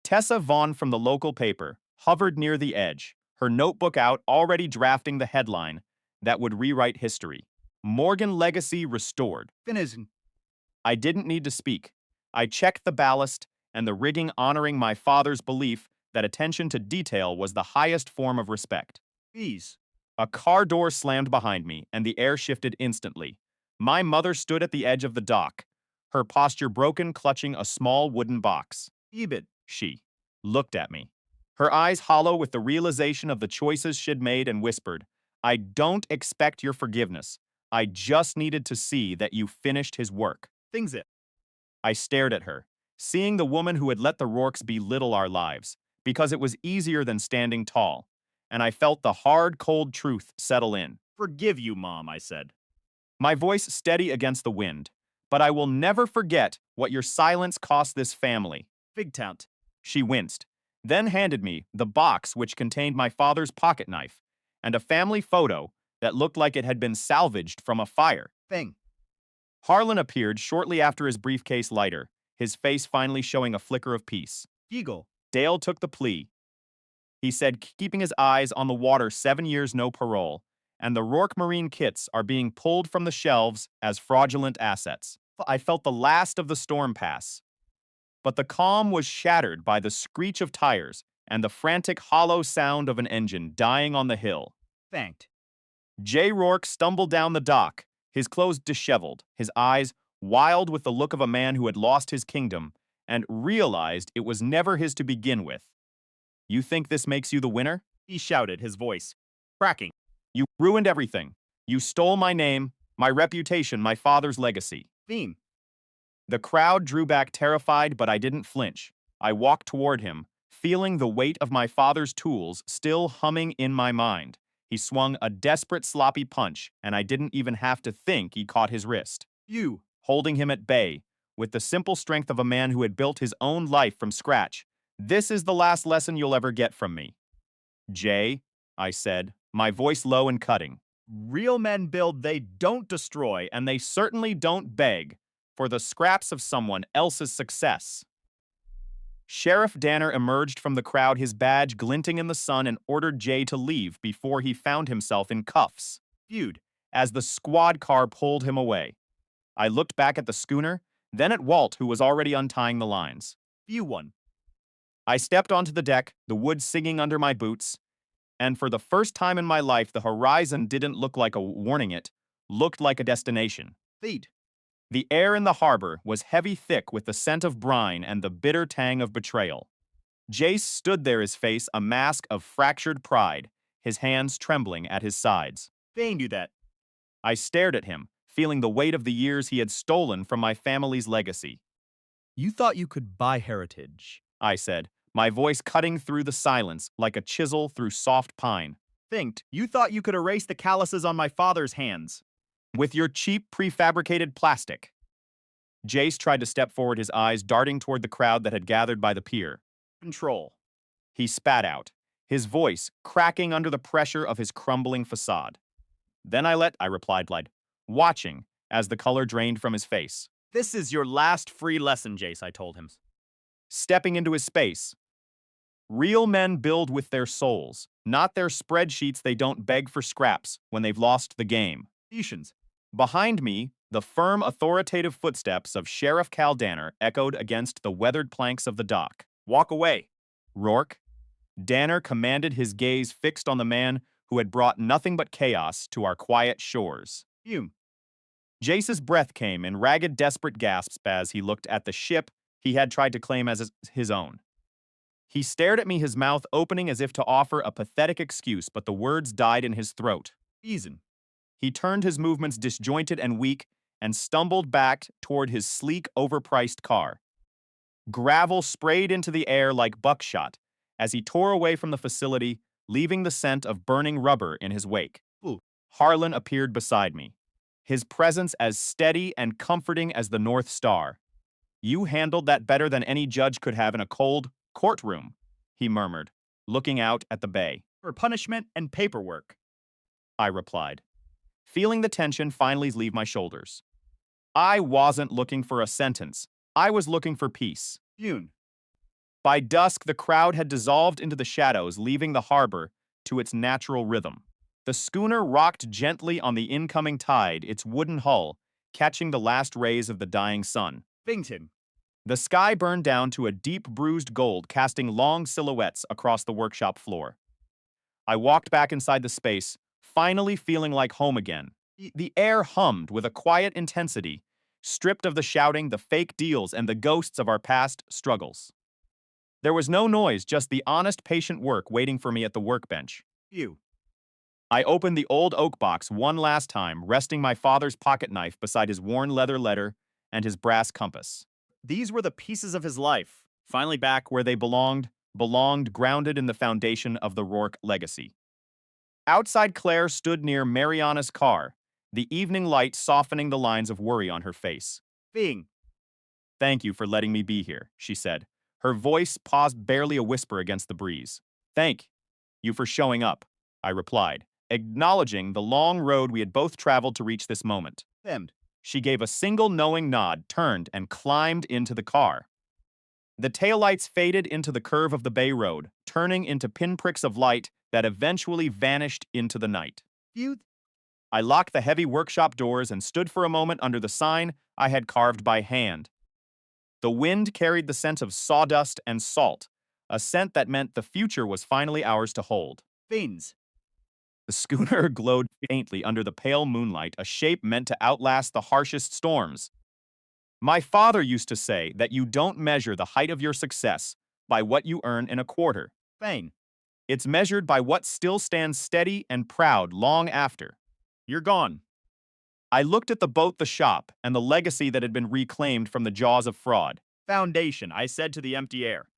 Tessa Vaughn from the local paper hovered near the edge, her notebook out, already drafting the headline that would rewrite history. Morgan legacy restored. Finishing. I didn't need to speak. I checked the ballast and the rigging, honoring my father's belief that attention to detail was the highest form of respect. Fees. A car door slammed behind me, and the air shifted instantly. My mother stood at the edge of the dock, her posture broken, clutching a small wooden box. EBIT. She looked at me, her eyes hollow with the realization of the choices she'd made, and whispered, "I don't expect your forgiveness. I just needed to see that you finished his work." Things it. I stared at her, seeing the woman who had let the Rourkes belittle our lives, because it was easier than standing tall, and I felt the hard, cold truth settle in. Forgive you, Mom, I said. My voice steady against the wind, but I will never forget what your silence cost this family. Big count. She winced, then handed me the box which contained my father's pocket knife and a family photo that looked like it had been salvaged from a fire. Thing. Harlan appeared shortly after, his briefcase lighter, his face finally showing a flicker of peace. Eagle. Dale took the plea. He said, keeping his eyes on the water, 7 years no parole, and the Rourke Marine kits are being pulled from the shelves as fraudulent assets. I felt the last of the storm pass. But the calm was shattered by the screech of tires and the frantic, hollow sound of an engine dying on the hill. Thanked. Jay Rourke stumbled down the dock, his clothes disheveled, his eyes wild with the look of a man who had lost his kingdom and realized it was never his to begin with. "You think this makes you the winner?" He shouted, his voice cracking. "You ruined everything. You stole my name, my reputation, my father's legacy." Theme. The crowd drew back terrified, but I didn't flinch. I walked toward him, feeling the weight of my father's tools still humming in my mind. He swung a desperate, sloppy punch, and I didn't even have to think he caught his wrist, You. holding him at bay, with the simple strength of a man who had built his own life from scratch. "This is the last lesson you'll ever get from me." "Jay," I said, my voice low and cutting, Real men build, they don't destroy, "and they certainly don't beg for the scraps of someone else's success." Sheriff Danner emerged from the crowd, his badge glinting in the sun, and ordered Jay to leave before he found himself in cuffs. Feud. As the squad car pulled him away, I looked back at the schooner, then at Walt, who was already untying the lines. View 1. I stepped onto the deck, the wood singing under my boots, and for the first time in my life, the horizon didn't look like a warning, it looked like a destination. Feed. The air in the harbor was heavy, thick with the scent of brine and the bitter tang of betrayal. Jace stood there, his face a mask of fractured pride, his hands trembling at his sides. They knew that. I stared at him, feeling the weight of the years he had stolen from my family's legacy. You thought you could buy heritage. I said, my voice cutting through the silence like a chisel through soft pine. Thinked. You thought you could erase the calluses on my father's hands. With your cheap, prefabricated plastic. Jace tried to step forward, his eyes darting toward the crowd that had gathered by the pier. Control. He spat out, his voice cracking under the pressure of his crumbling facade. "Then I replied, watching as the color drained from his face. This is your last free lesson, Jace, I told him. Stepping into his space. "Real men build with their souls, not their spreadsheets. They don't beg for scraps when they've lost the game." Etions. Behind me, the firm, authoritative footsteps of Sheriff Cal Danner echoed against the weathered planks of the dock. Walk away. "Rourke." Danner commanded, his gaze fixed on the man who had brought nothing but chaos to our quiet shores. Fume. Jace's breath came in ragged, desperate gasps as he looked at the ship he had tried to claim as his own. He stared at me, his mouth opening as if to offer a pathetic excuse, but the words died in his throat. Eason. He turned, his movements disjointed and weak, and stumbled back toward his sleek, overpriced car. Gravel sprayed into the air like buckshot as he tore away from the facility, leaving the scent of burning rubber in his wake. Ooh. Harlan appeared beside me, his presence as steady and comforting as the North Star. "You handled that better than any judge could have in a cold courtroom," he murmured, looking out at the bay. For punishment and paperwork. I replied, feeling the tension finally leave my shoulders. I wasn't looking for a sentence. I was looking for peace. Yoon. By dusk, the crowd had dissolved into the shadows, leaving the harbor to its natural rhythm. The schooner rocked gently on the incoming tide, its wooden hull catching the last rays of the dying sun. Bington. The sky burned down to a deep bruised gold, casting long silhouettes across the workshop floor. I walked back inside the space, finally feeling like home again. The air hummed with a quiet intensity, stripped of the shouting, the fake deals, and the ghosts of our past struggles. There was no noise, just the honest, patient work waiting for me at the workbench. You. I opened the old oak box one last time, resting my father's pocket knife beside his worn leather letter and his brass compass. These were the pieces of his life. Finally back where they belonged, grounded in the foundation of the Rourke legacy. Outside, Claire stood near Mariana's car, the evening light softening the lines of worry on her face. Bing. "Thank you for letting me be here," she said. Her voice paused barely a whisper against the breeze. "Thank you for showing up," I replied, acknowledging the long road we had both traveled to reach this moment. Femmed. She gave a single knowing nod, turned, and climbed into the car. The taillights faded into the curve of the Bay Road, turning into pinpricks of light that eventually vanished into the night. Youth. I locked the heavy workshop doors and stood for a moment under the sign I had carved by hand. The wind carried the scent of sawdust and salt, a scent that meant the future was finally ours to hold. Fins. The schooner glowed faintly under the pale moonlight, a shape meant to outlast the harshest storms. My father used to say that you don't measure the height of your success by what you earn in a quarter. Fane. It's measured by what still stands steady and proud long after. You're gone. I looked at the boat, the shop, and the legacy that had been reclaimed from the jaws of fraud. Foundation, I said to the empty air.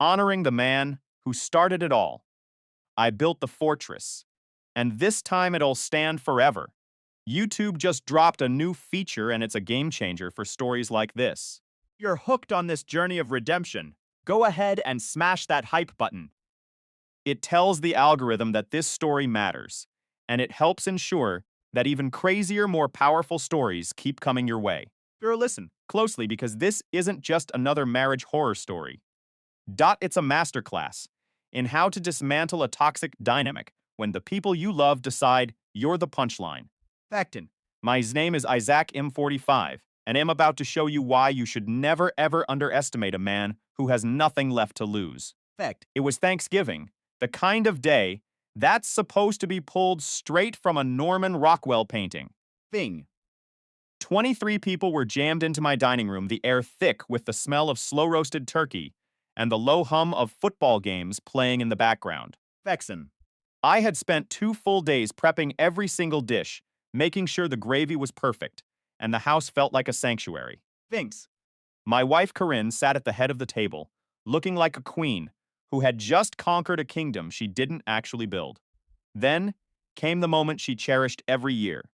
Honoring the man who started it all. I built the fortress, and this time it'll stand forever. YouTube just dropped a new feature, and it's a game changer for stories like this. You're hooked on this journey of redemption. Go ahead and smash that hype button. It tells the algorithm that this story matters, and it helps ensure that even crazier, more powerful stories keep coming your way. Listen closely, because this isn't just another marriage horror story. It's a masterclass in how to dismantle a toxic dynamic when the people you love decide you're the punchline. Factin. My name is Isaac M45, and I'm about to show you why you should never ever underestimate a man who has nothing left to lose. Fact. It was Thanksgiving, the kind of day that's supposed to be pulled straight from a Norman Rockwell painting. Bing. 23 people were jammed into my dining room, the air thick with the smell of slow-roasted turkey and the low hum of football games playing in the background. Vexen. I had spent 2 full days prepping every single dish, making sure the gravy was perfect, and the house felt like a sanctuary. Vinks. My wife Corinne sat at the head of the table, looking like a queen who had just conquered a kingdom she didn't actually build. Then came the moment she cherished every year,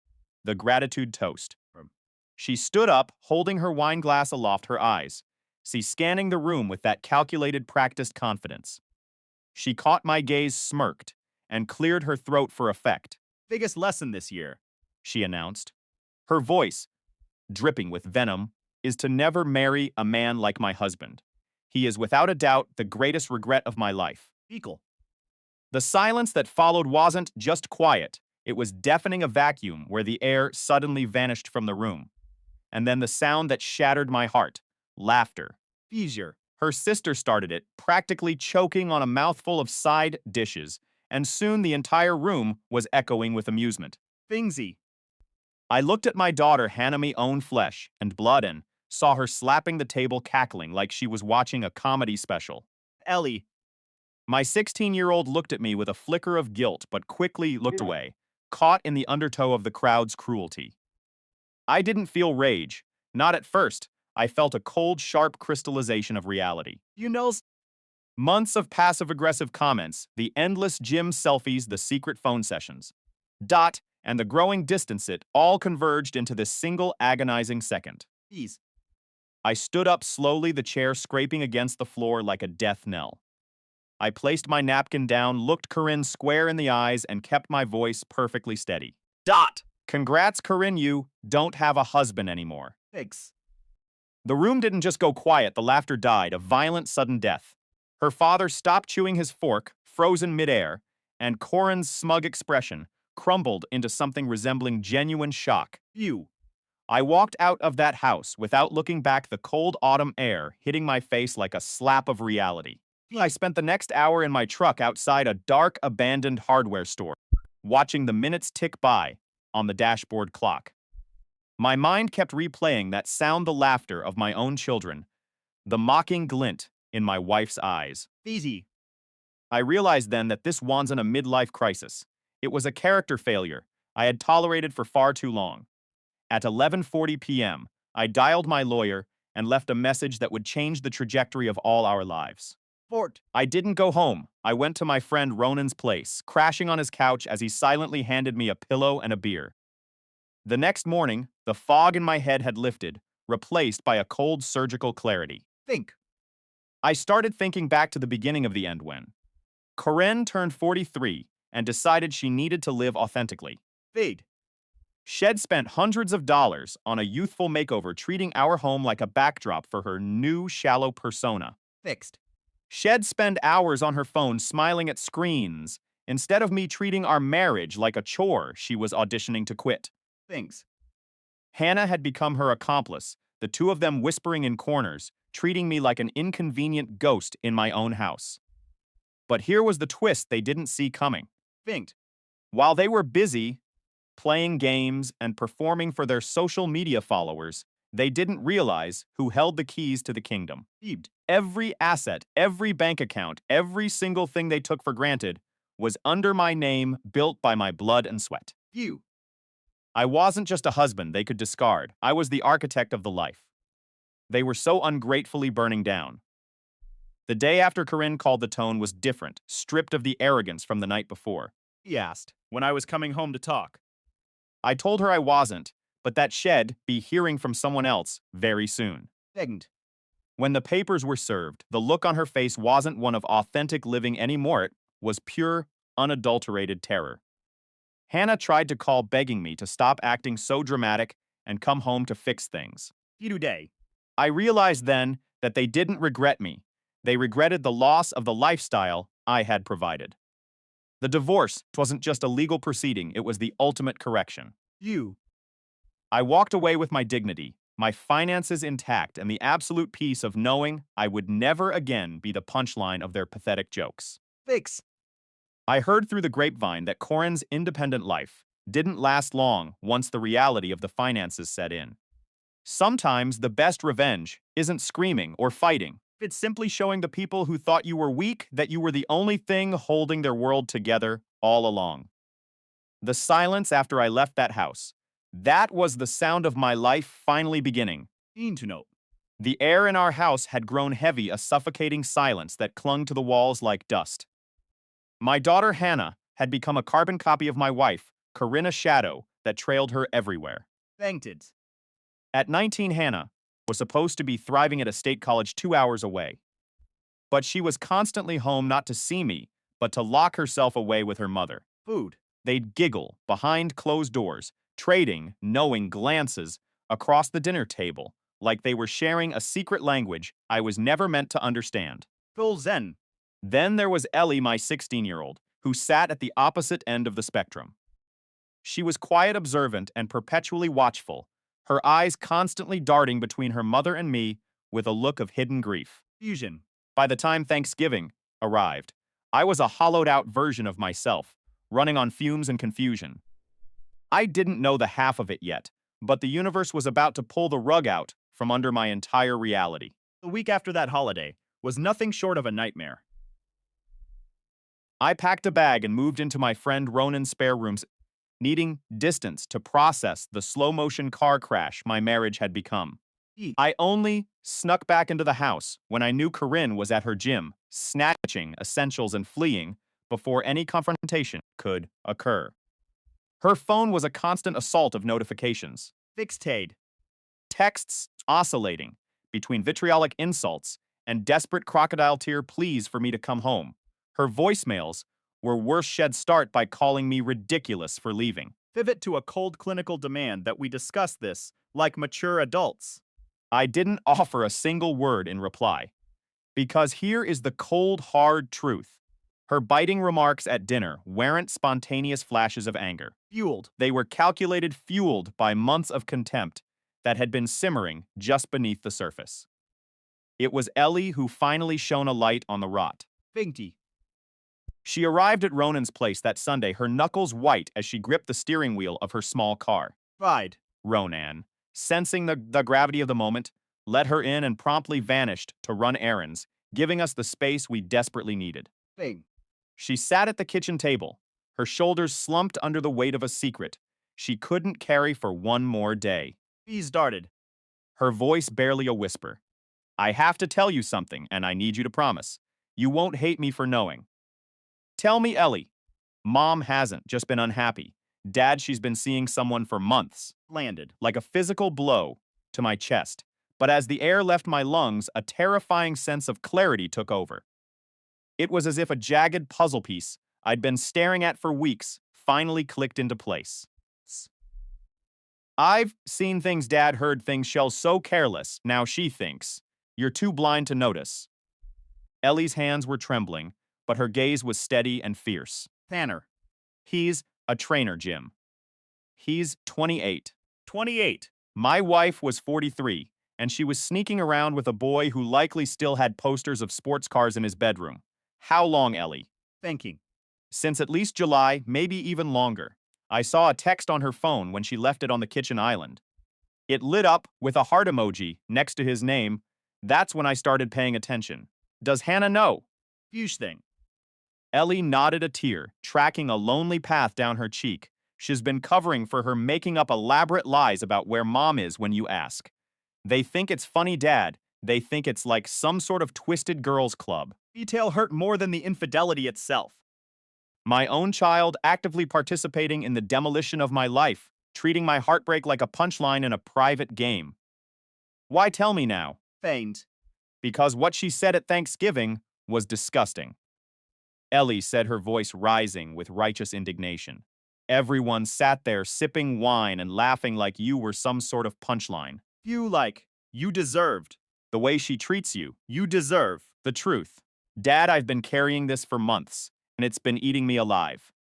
the gratitude toast. She stood up, holding her wine glass aloft, her eyes, scanning the room with that calculated, practiced confidence. She caught my gaze, smirked, and cleared her throat for effect. Biggest lesson this year, she announced. Her voice, dripping with venom, is to never marry a man like my husband. He is without a doubt the greatest regret of my life. Equal. The silence that followed wasn't just quiet. It was deafening, a vacuum where the air suddenly vanished from the room. And then the sound that shattered my heart, laughter. Feasier. Her sister started it, practically choking on a mouthful of side dishes, and soon the entire room was echoing with amusement. Fingsy. I looked at my daughter, Hanami, own flesh and blood, and saw her slapping the table, cackling like she was watching a comedy special. Ellie. My 16-year-old looked at me with a flicker of guilt, but quickly looked away, caught in the undertow of the crowd's cruelty. I didn't feel rage. Not at first. I felt a cold, sharp crystallization of reality. You know, Months of passive-aggressive comments, the endless gym selfies, the secret phone sessions. Dot, and the growing distance it all converged into this single agonizing second. please. I stood up slowly, the chair scraping against the floor like a death knell. I placed my napkin down, looked Corinne square in the eyes, and kept my voice perfectly steady. Dot. Congrats, Corinne, you don't have a husband anymore. Thanks. The room didn't just go quiet, the laughter died, a violent, sudden death. Her father stopped chewing his fork, frozen midair, and Corinne's smug expression crumbled into something resembling genuine shock. You. I walked out of that house without looking back, the cold autumn air hitting my face like a slap of reality. I spent the next hour in my truck outside a dark, abandoned hardware store, watching the minutes tick by on the dashboard clock. My mind kept replaying that sound, the laughter of my own children, the mocking glint in my wife's eyes. Easy. I realized then that this wasn't a midlife crisis. It was a character failure I had tolerated for far too long. At 11:40 p.m., I dialed my lawyer and left a message that would change the trajectory of all our lives. Fort. I didn't go home. I went to my friend Ronan's place, crashing on his couch as he silently handed me a pillow and a beer. The next morning, the fog in my head had lifted, replaced by a cold surgical clarity. Think. I started thinking back to the beginning of the end when Corinne turned 43 and decided she needed to live authentically. Fade. Shed spent hundreds of dollars on a youthful makeover, treating our home like a backdrop for her new shallow persona. Fixed. Shed spent hours on her phone smiling at screens, instead of me treating our marriage like a chore she was auditioning to quit. Things. Hannah had become her accomplice, the two of them whispering in corners, treating me like an inconvenient ghost in my own house. But here was the twist they didn't see coming. Finked. While they were busy playing games and performing for their social media followers, they didn't realize who held the keys to the kingdom. Eebed. Every asset, every bank account, every single thing they took for granted was under my name, built by my blood and sweat. You. I wasn't just a husband they could discard. I was the architect of the life they were so ungratefully burning down. The day after Corinne called, the tone was different, stripped of the arrogance from the night before. He asked when I was coming home to talk. I told her I wasn't, but that she'd be hearing from someone else very soon. Begged. When the papers were served, the look on her face wasn't one of authentic living anymore. It was pure, unadulterated terror. Hannah tried to call, begging me to stop acting so dramatic and come home to fix things. Fidu day. I realized then that they didn't regret me. They regretted the loss of the lifestyle I had provided. The divorce wasn't just a legal proceeding, it was the ultimate correction. You. I walked away with my dignity, my finances intact, and the absolute peace of knowing I would never again be the punchline of their pathetic jokes. Fix. I heard through the grapevine that Corinne's independent life didn't last long once the reality of the finances set in. Sometimes the best revenge isn't screaming or fighting. It's simply showing the people who thought you were weak that you were the only thing holding their world together all along. The silence after I left that house, that was the sound of my life finally beginning. To know. The air in our house had grown heavy, a suffocating silence that clung to the walls like dust. My daughter Hannah had become a carbon copy of my wife, Corinne, a shadow that trailed her everywhere. Thanked it. At 19, Hannah was supposed to be thriving at a state college 2 hours away. But she was constantly home not to see me, but to lock herself away with her mother. Food. They'd giggle behind closed doors, trading knowing glances across the dinner table, like they were sharing a secret language I was never meant to understand. Full zen. Then there was Ellie, my 16-year-old, who sat at the opposite end of the spectrum. She was quiet, observant, and perpetually watchful, her eyes constantly darting between her mother and me with a look of hidden grief. Fusion. By the time Thanksgiving arrived, I was a hollowed-out version of myself, running on fumes and confusion. I didn't know the half of it yet, but the universe was about to pull the rug out from under my entire reality. The week after that holiday was nothing short of a nightmare. I packed a bag and moved into my friend Ronan's spare rooms. needing distance to process the slow-motion car crash my marriage had become. Eek. I only snuck back into the house when I knew Corinne was at her gym, snatching essentials and fleeing before any confrontation could occur. Her phone was a constant assault of notifications, Fixtade. texts oscillating between vitriolic insults and desperate crocodile tear pleas for me to come home. Her voicemails were worse shed start by calling me ridiculous for leaving. Pivot to a cold clinical demand that we discuss this like mature adults. I didn't offer a single word in reply. Because here is the cold, hard truth. Her biting remarks at dinner weren't spontaneous flashes of anger. Fueled. They were calculated, fueled by months of contempt that had been simmering just beneath the surface. It was Ellie who finally shone a light on the rot. Fingy. She arrived at Ronan's place that Sunday, her knuckles white as she gripped the steering wheel of her small car. Pride. Ronan, sensing the gravity of the moment, let her in and promptly vanished to run errands, giving us the space we desperately needed. Thing. She sat at the kitchen table, her shoulders slumped under the weight of a secret she couldn't carry for one more day. Bees darted. Her voice barely a whisper. I have to tell you something, and I need you to promise. You won't hate me for knowing. Tell me, Ellie. Mom hasn't just been unhappy. Dad, she's been seeing someone for months. Landed. Like a physical blow to my chest. But as the air left my lungs, a terrifying sense of clarity took over. It was as if a jagged puzzle piece I'd been staring at for weeks finally clicked into place. I've seen things, Dad, heard things, Shell's so careless, now she thinks. You're too blind to notice. Ellie's hands were trembling, but her gaze was steady and fierce. Tanner. He's a trainer, Jim. He's 28. 28. My wife was 43, and she was sneaking around with a boy who likely still had posters of sports cars in his bedroom. How long, Ellie? Thinking. Since at least July, maybe even longer. I saw a text on her phone when she left it on the kitchen island. It lit up with a heart emoji next to his name. That's when I started paying attention. Does Hannah know? Fuchs thing. Ellie nodded, a tear tracking a lonely path down her cheek. She's been covering for her, making up elaborate lies about where Mom is when you ask. They think it's funny, Dad. They think it's like some sort of twisted girls' club. Detail hurt more than the infidelity itself. My own child actively participating in the demolition of my life, treating my heartbreak like a punchline in a private game. Why tell me now? Feigned. Because what she said at Thanksgiving was disgusting. Ellie said, her voice rising with righteous indignation. Everyone sat there sipping wine and laughing like you were some sort of punchline. You like. You deserved. The way she treats you. You deserve. The truth. Dad, I've been carrying this for months, and it's been eating me alive.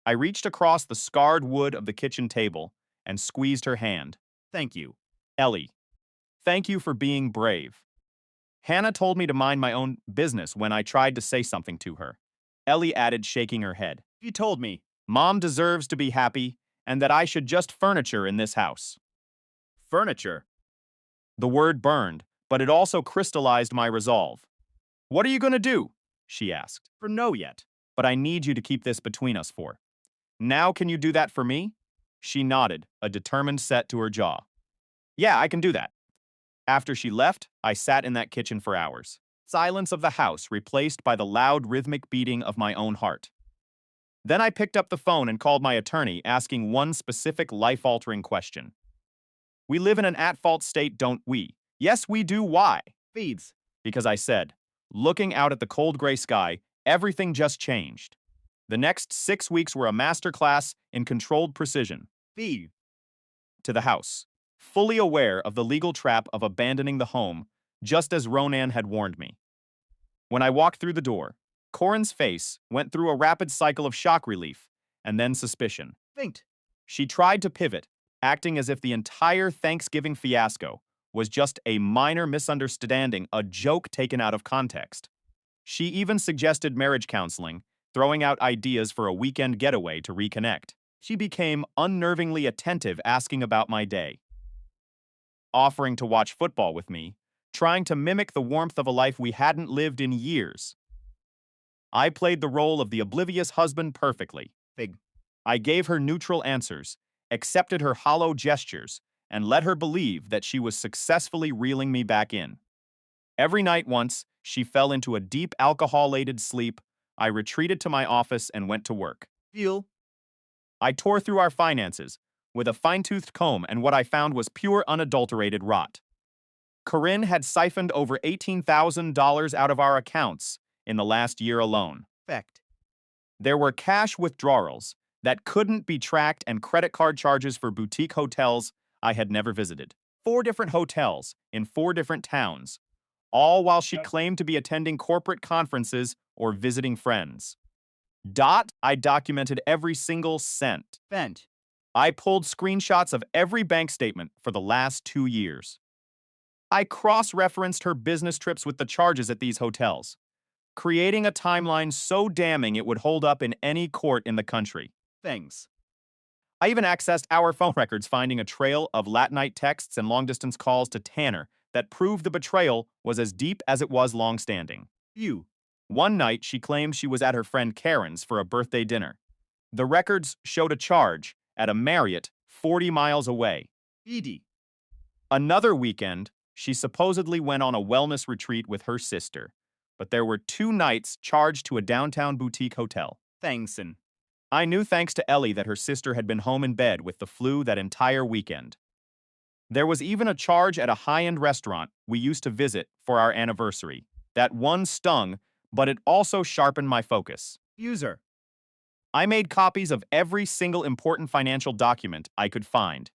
I reached across the scarred wood of the kitchen table and squeezed her hand. Thank you. Ellie, thank you for being brave. Hannah told me to mind my own business when I tried to say something to her. Ellie added, shaking her head. You told me. Mom deserves to be happy, and that I should just furniture in this house. Furniture. The word burned, but it also crystallized my resolve. What are you going to do? She asked. For no yet. But I need you to keep this between us for. Now can you do that for me? She nodded, a determined set to her jaw. Yeah, I can do that. After she left, I sat in that kitchen for hours. Silence of the house replaced by the loud rhythmic beating of my own heart. Then I picked up the phone and called my attorney, asking one specific life-altering question. We live in an at-fault state, don't we? Yes, we do. Why? Feeds. Because I said, looking out at the cold gray sky, everything just changed. The next 6 weeks were a masterclass in controlled precision. Feed. To the house, fully aware of the legal trap of abandoning the home, just as Ronan had warned me. When I walked through the door, Corinne's face went through a rapid cycle of shock relief and then suspicion. Finked. She tried to pivot, acting as if the entire Thanksgiving fiasco was just a minor misunderstanding, a joke taken out of context. She even suggested marriage counseling, throwing out ideas for a weekend getaway to reconnect. She became unnervingly attentive, asking about my day, offering to watch football with me, trying to mimic the warmth of a life we hadn't lived in years. I played the role of the oblivious husband perfectly. Fig. I gave her neutral answers, accepted her hollow gestures, and let her believe that she was successfully reeling me back in. Every night once she fell into a deep alcohol-laden sleep, I retreated to my office and went to work. Feel? I tore through our finances with a fine-toothed comb, and what I found was pure unadulterated rot. Corinne had siphoned over $18,000 out of our accounts in the last year alone. Fact. There were cash withdrawals that couldn't be tracked and credit card charges for boutique hotels I had never visited. 4 different hotels in 4 different towns, all while she claimed to be attending corporate conferences or visiting friends. I documented every single cent. Vent. I pulled screenshots of every bank statement for the last 2 years. I cross-referenced her business trips with the charges at these hotels, creating a timeline so damning it would hold up in any court in the country. Things. I even accessed our phone records, finding a trail of late-night texts and long-distance calls to Tanner that proved the betrayal was as deep as it was long-standing. You. One night, she claimed she was at her friend Karen's for a birthday dinner. The records showed a charge at a Marriott 40 miles away. Edie. Another weekend, she supposedly went on a wellness retreat with her sister, but there were 2 nights charged to a downtown boutique hotel. Thangson. I knew thanks to Ellie that her sister had been home in bed with the flu that entire weekend. There was even a charge at a high-end restaurant we used to visit for our anniversary. That one stung, but it also sharpened my focus. User. I made copies of every single important financial document I could find.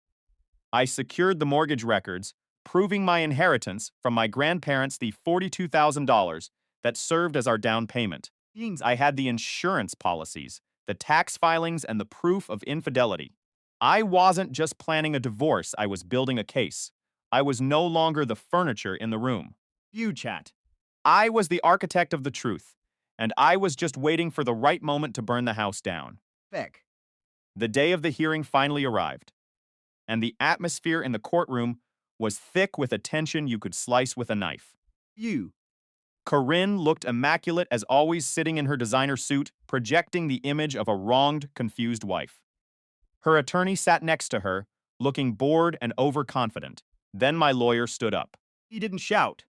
I secured the mortgage records, proving my inheritance from my grandparents, the $42,000 that served as our down payment. I had the insurance policies, the tax filings, and the proof of infidelity. I wasn't just planning a divorce, I was building a case. I was no longer the furniture in the room. You chat. I was the architect of the truth, and I was just waiting for the right moment to burn the house down. Beck. The day of the hearing finally arrived, and the atmosphere in the courtroom was thick with a tension you could slice with a knife. You. Corinne looked immaculate as always, sitting in her designer suit, projecting the image of a wronged, confused wife. Her attorney sat next to her, looking bored and overconfident. Then my lawyer stood up. He didn't shout.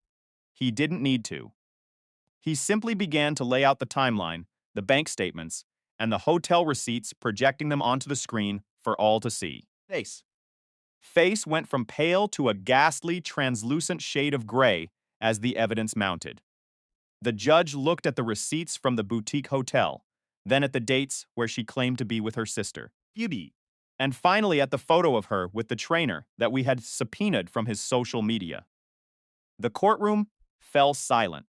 He didn't need to. He simply began to lay out the timeline, the bank statements, and the hotel receipts, projecting them onto the screen for all to see. Face. Face went from pale to a ghastly, translucent shade of gray as the evidence mounted. The judge looked at the receipts from the boutique hotel, then at the dates where she claimed to be with her sister, Phoebe. and finally at the photo of her with the trainer that we had subpoenaed from his social media. The courtroom fell silent.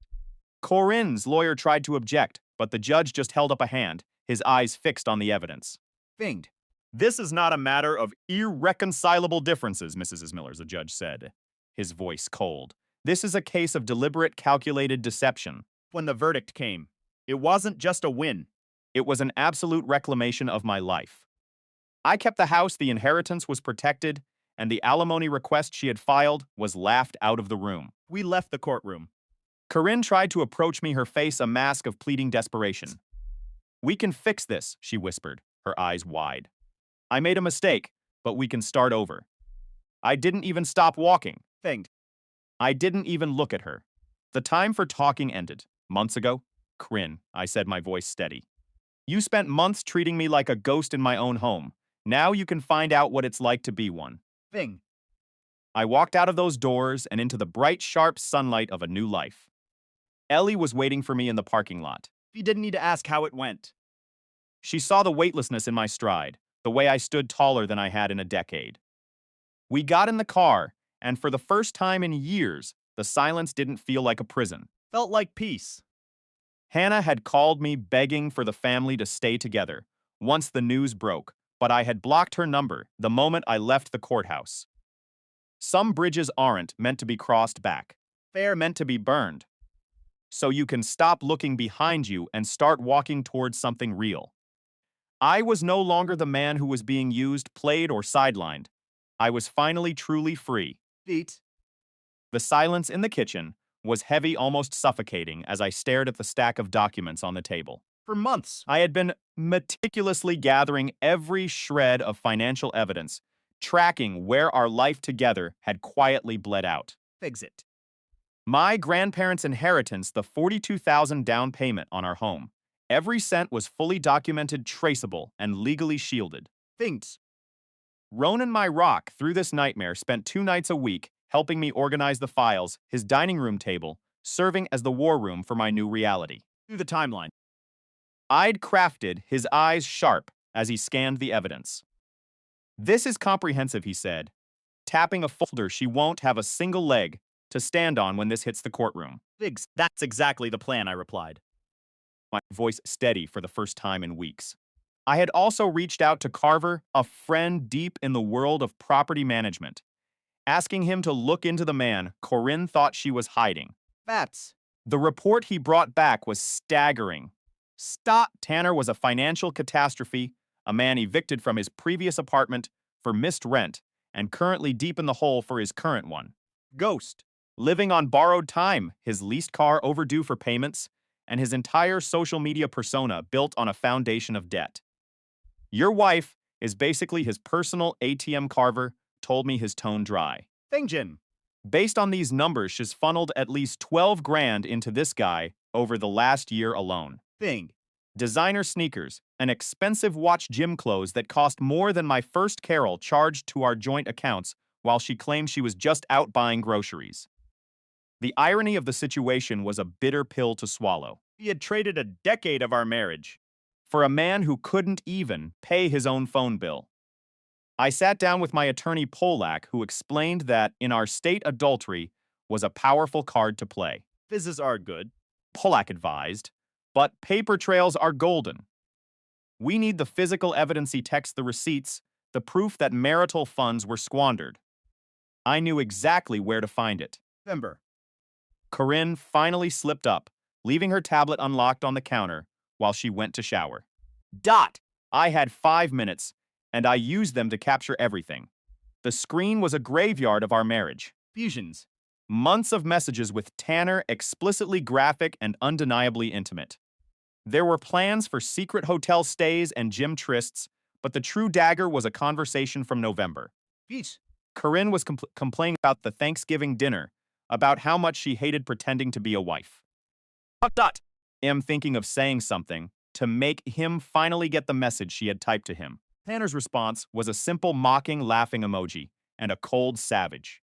Corinne's lawyer tried to object, but the judge just held up a hand, his eyes fixed on the evidence. Finged. This is not a matter of irreconcilable differences, Mrs. Miller, the judge said, his voice cold. This is a case of deliberate, calculated deception. When the verdict came, it wasn't just a win. It was an absolute reclamation of my life. I kept the house, the inheritance was protected, and the alimony request she had filed was laughed out of the room. We left the courtroom. Corinne tried to approach me, her face a mask of pleading desperation. We can fix this, she whispered, her eyes wide. I made a mistake, but we can start over. I didn't even stop walking. Finged. I didn't even look at her. The time for talking ended. Months ago? Corinne, I said, my voice steady. You spent months treating me like a ghost in my own home. Now you can find out what it's like to be one. Fing. I walked out of those doors and into the bright, sharp sunlight of a new life. Ellie was waiting for me in the parking lot. He didn't need to ask how it went. She saw the weightlessness in my stride, the way I stood taller than I had in a decade. We got in the car, and for the first time in years, the silence didn't feel like a prison. Felt like peace. Hannah had called me begging for the family to stay together once the news broke, but I had blocked her number the moment I left the courthouse. Some bridges aren't meant to be crossed back. They're meant to be burned. So you can stop looking behind you and start walking towards something real. I was no longer the man who was being used, played, or sidelined. I was finally truly free. Feet. The silence in the kitchen was heavy, almost suffocating, as I stared at the stack of documents on the table. For months. I had been meticulously gathering every shred of financial evidence, tracking where our life together had quietly bled out. Fix it. My grandparents' inheritance, the $42,000 down payment on our home. Every cent was fully documented, traceable, and legally shielded. Things. Ronan my rock through this nightmare spent 2 nights a week helping me organize the files, his dining room table, serving as the war room for my new reality. Through the timeline. I'd crafted, his eyes sharp as he scanned the evidence. This is comprehensive, he said, tapping a folder she won't have a single leg to stand on when this hits the courtroom. Figs. That's exactly the plan, I replied. My voice steady for the first time in weeks. I had also reached out to Carver, a friend deep in the world of property management, asking him to look into the man Corinne thought she was hiding. Bats. The report he brought back was staggering. Tanner was a financial catastrophe, a man evicted from his previous apartment for missed rent, and currently deep in the hole for his current one. Ghost. Living on borrowed time, his leased car overdue for payments, and his entire social media persona built on a foundation of debt. Your wife is basically his personal ATM. Carver told me, his tone dry. Thingjin. Based on these numbers, she's funneled at least 12 grand into this guy over the last year alone. Thing. Designer sneakers, an expensive watch, gym clothes that cost more than my first Carol charged to our joint accounts while she claimed she was just out buying groceries. The irony of the situation was a bitter pill to swallow. We had traded a decade of our marriage. For a man who couldn't even pay his own phone bill. I sat down with my attorney Polak, who explained that in our state adultery was a powerful card to play. Fizzes are good. Polak advised, but paper trails are golden. We need the physical evidence, he texted, the receipts, the proof that marital funds were squandered. I knew exactly where to find it. November. Corinne finally slipped up, leaving her tablet unlocked on the counter while she went to shower. I had 5 minutes, and I used them to capture everything. The screen was a graveyard of our marriage. Fusions. Months of messages with Tanner, explicitly graphic and undeniably intimate. There were plans for secret hotel stays and gym trysts, but the true dagger was a conversation from November. Peace. Corinne was complaining about the Thanksgiving dinner, about how much she hated pretending to be a wife. I'm thinking of saying something to make him finally get the message she had typed to him. Tanner's response was a simple mocking laughing emoji and a cold savage.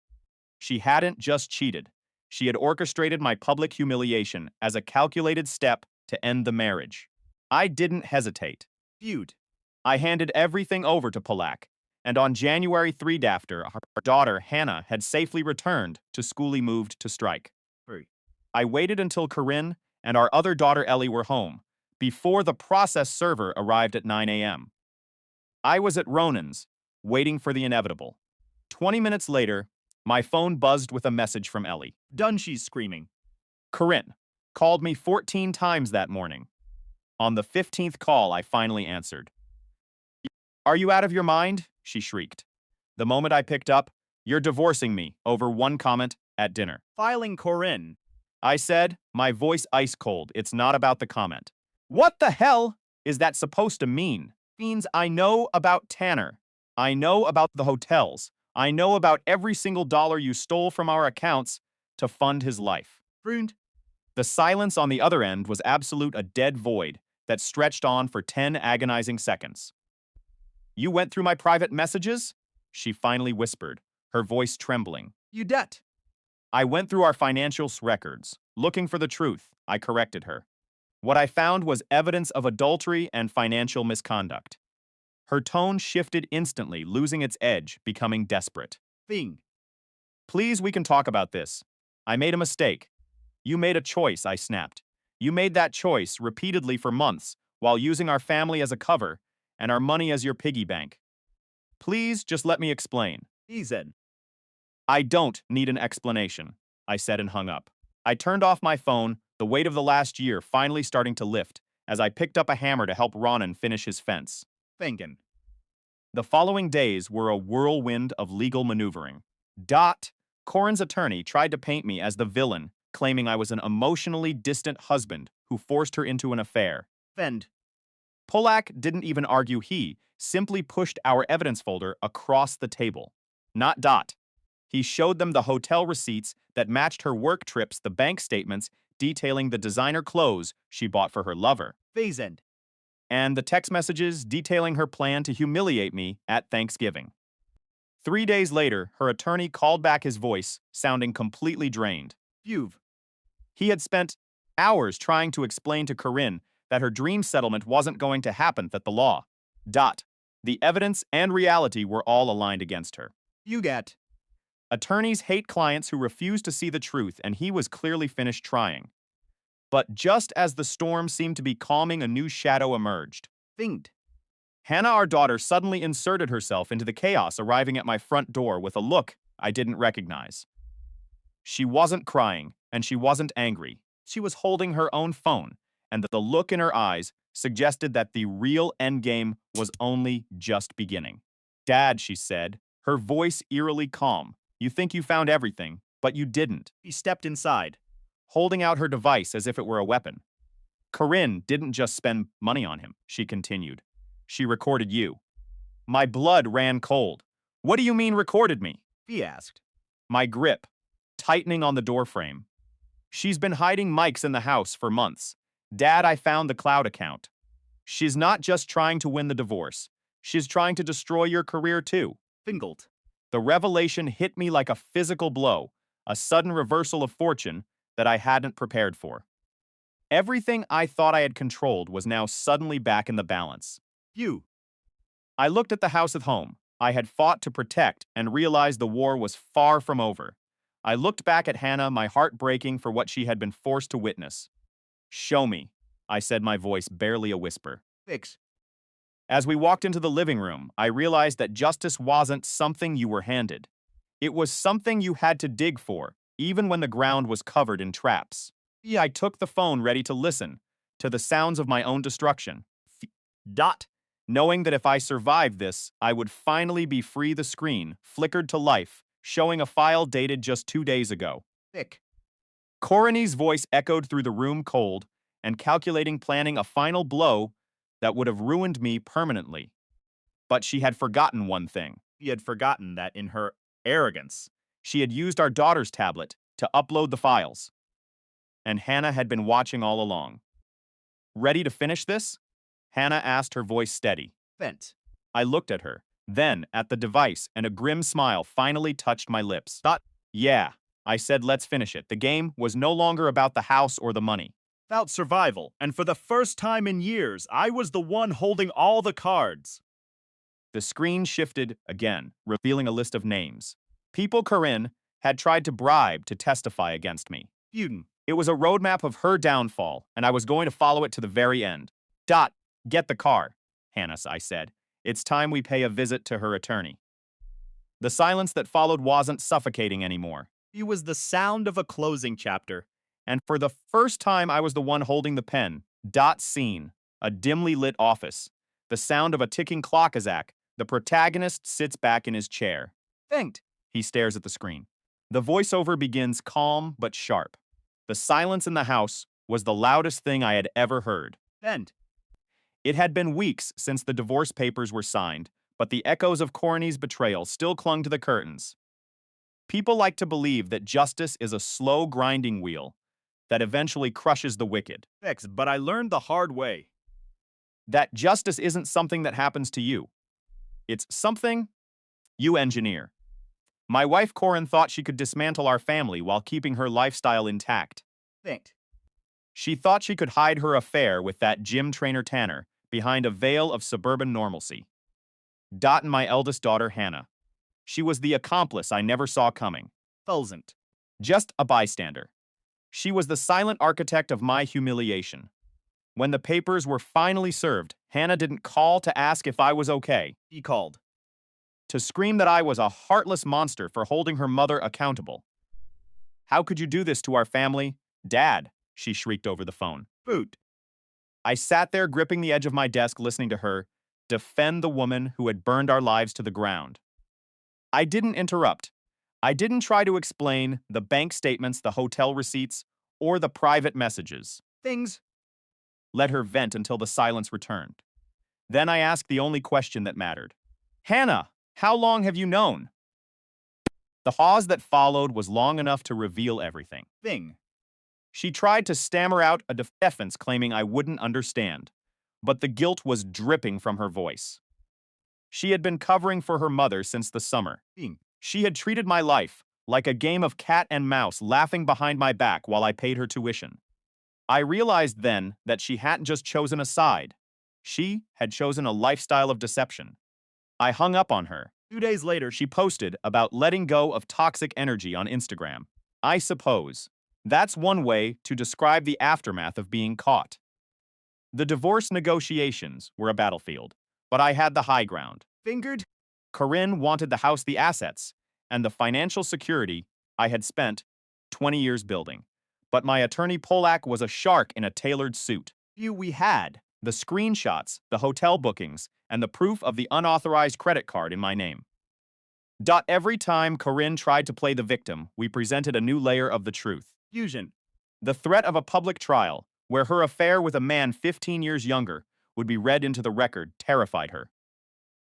She hadn't just cheated. She had orchestrated my public humiliation as a calculated step to end the marriage. I didn't hesitate. Feud. I handed everything over to Polak, and on January 3rd, after her daughter Hannah had safely returned to school, he moved to strike. I waited until Corinne and our other daughter Ellie were home, before the process server arrived at 9 a.m. I was at Ronan's, waiting for the inevitable. 20 minutes later, my phone buzzed with a message from Ellie. Done, she's screaming. Corinne called me 14 times that morning. On the 15th call, I finally answered. Are you out of your mind? She shrieked. The moment I picked up, you're divorcing me over one comment at dinner. Filing Corinne. I said, my voice ice cold. It's not about the comment. What the hell is that supposed to mean? Means I know about Tanner. I know about the hotels. I know about every single dollar you stole from our accounts to fund his life. Pruned. The silence on the other end was absolute, a dead void that stretched on for 10 agonizing seconds. You went through my private messages? She finally whispered, her voice trembling. You debt. I went through our financials records, looking for the truth. I corrected her. What I found was evidence of adultery and financial misconduct. Her tone shifted instantly, losing its edge, becoming desperate. Thing. Please, we can talk about this. I made a mistake. You made a choice, I snapped. You made that choice repeatedly for months, while using our family as a cover and our money as your piggy bank. Please, just let me explain. He said. I don't need an explanation, I said and hung up. I turned off my phone, the weight of the last year finally starting to lift, as I picked up a hammer to help Ronan finish his fence. Thinking. The following days were a whirlwind of legal maneuvering. Corinne's attorney tried to paint me as the villain, claiming I was an emotionally distant husband who forced her into an affair. Fend. Polak didn't even argue he simply pushed our evidence folder across the table. Not Dot. He showed them the hotel receipts that matched her work trips, the bank statements detailing the designer clothes she bought for her lover, Phase end. and the text messages detailing her plan to humiliate me at Thanksgiving. 3 days later, her attorney called back, his voice sounding completely drained. Fuve. He had spent hours trying to explain to Corinne that her dream settlement wasn't going to happen, that the law, the evidence and reality were all aligned against her. Ugat. Attorneys hate clients who refuse to see the truth, and he was clearly finished trying. But just as the storm seemed to be calming, a new shadow emerged. Thinged. Hannah, our daughter, suddenly inserted herself into the chaos, arriving at my front door with a look I didn't recognize. She wasn't crying, and she wasn't angry. She was holding her own phone, and the look in her eyes suggested that the real endgame was only just beginning. "Dad," she said, her voice eerily calm, "you think you found everything, but you didn't." He stepped inside. Holding out her device as if it were a weapon. "Corinne didn't just spend money on him," she continued. "She recorded you." My blood ran cold. "What do you mean recorded me?" He asked. My grip tightening on the doorframe. "She's been hiding mics in the house for months. Dad, I found the cloud account. She's not just trying to win the divorce. She's trying to destroy your career too." Fingled. The revelation hit me like a physical blow, a sudden reversal of fortune that I hadn't prepared for. Everything I thought I had controlled was now suddenly back in the balance. You. I looked at the house at home I had fought to protect and realized the war was far from over. I looked back at Hannah, my heart breaking for what she had been forced to witness. "Show me," I said, my voice barely a whisper. Fix. As we walked into the living room, I realized that justice wasn't something you were handed. It was something you had to dig for, even when the ground was covered in traps. I took the phone, ready to listen to the sounds of my own destruction. Dot. Knowing that if I survived this, I would finally be free. The screen flickered to life, showing a file dated just 2 days ago. Thick. Corini's voice echoed through the room, cold and calculating, planning a final blow that would have ruined me permanently. But she had forgotten one thing. He had forgotten that in her arrogance, She had used our daughter's tablet to upload the files. And Hannah had been watching all along. "Ready to finish this?" Hannah asked, her voice steady. Fent. I looked at her, then at the device, and a grim smile finally touched my lips. "Yeah," I said, "let's finish it." The game was no longer about the house or the money. About survival, and for the first time in years, I was the one holding all the cards. The screen shifted again, revealing a list of names. People Corinne had tried to bribe to testify against me. Feudin. It was a roadmap of her downfall, and I was going to follow it to the very end. "Get the car," Hannah, I said. "It's time we pay a visit to her attorney." The silence that followed wasn't suffocating anymore. It was the sound of a closing chapter. And for the first time, I was the one holding the pen. Scene. A dimly lit office. The sound of a ticking clock as the protagonist sits back in his chair. Thanked. He stares at the screen. The voiceover begins calm but sharp. The silence in the house was the loudest thing I had ever heard. End. It had been weeks since the divorce papers were signed, but the echoes of Corny's betrayal still clung to the curtains. People like to believe that justice is a slow grinding wheel that eventually crushes the wicked. Fix, but I learned the hard way. That justice isn't something that happens to you. It's something you engineer. My wife Corinne thought she could dismantle our family while keeping her lifestyle intact. Thanked. She thought she could hide her affair with that gym trainer Tanner behind a veil of suburban normalcy. And my eldest daughter Hannah. She was the accomplice I never saw coming. Thousand. Just a bystander. She was the silent architect of my humiliation. When the papers were finally served, Hannah didn't call to ask if I was okay. He called. To scream that I was a heartless monster for holding her mother accountable. "How could you do this to our family? Dad," she shrieked over the phone. Boot. I sat there gripping the edge of my desk, listening to her defend the woman who had burned our lives to the ground. I didn't interrupt. I didn't try to explain the bank statements, the hotel receipts, or the private messages. Things. let her vent until the silence returned. Then I asked the only question that mattered. Hannah, how long have you known? The pause that followed was long enough to reveal everything. Thing. She tried to stammer out a defense claiming I wouldn't understand, but the guilt was dripping from her voice. She had been covering for her mother since the summer. Thing. She had treated my life like a game of cat and mouse, laughing behind my back while I paid her tuition. I realized then that she hadn't just chosen a side. She had chosen a lifestyle of deception. I hung up on her. 2 days later, She posted about letting go of toxic energy on Instagram. I suppose that's one way to describe the aftermath of being caught. The divorce negotiations were a battlefield, but I had the high ground. fingered. Corinne wanted the house, the assets, and the financial security I had spent 20 years building. But my attorney Polak was a shark in a tailored suit. We had. The screenshots, the hotel bookings, and the proof of the unauthorized credit card in my name. Every time Corinne tried to play the victim, we presented a new layer of the truth. Fusion. The threat of a public trial, where her affair with a man 15 years younger would be read into the record, terrified her.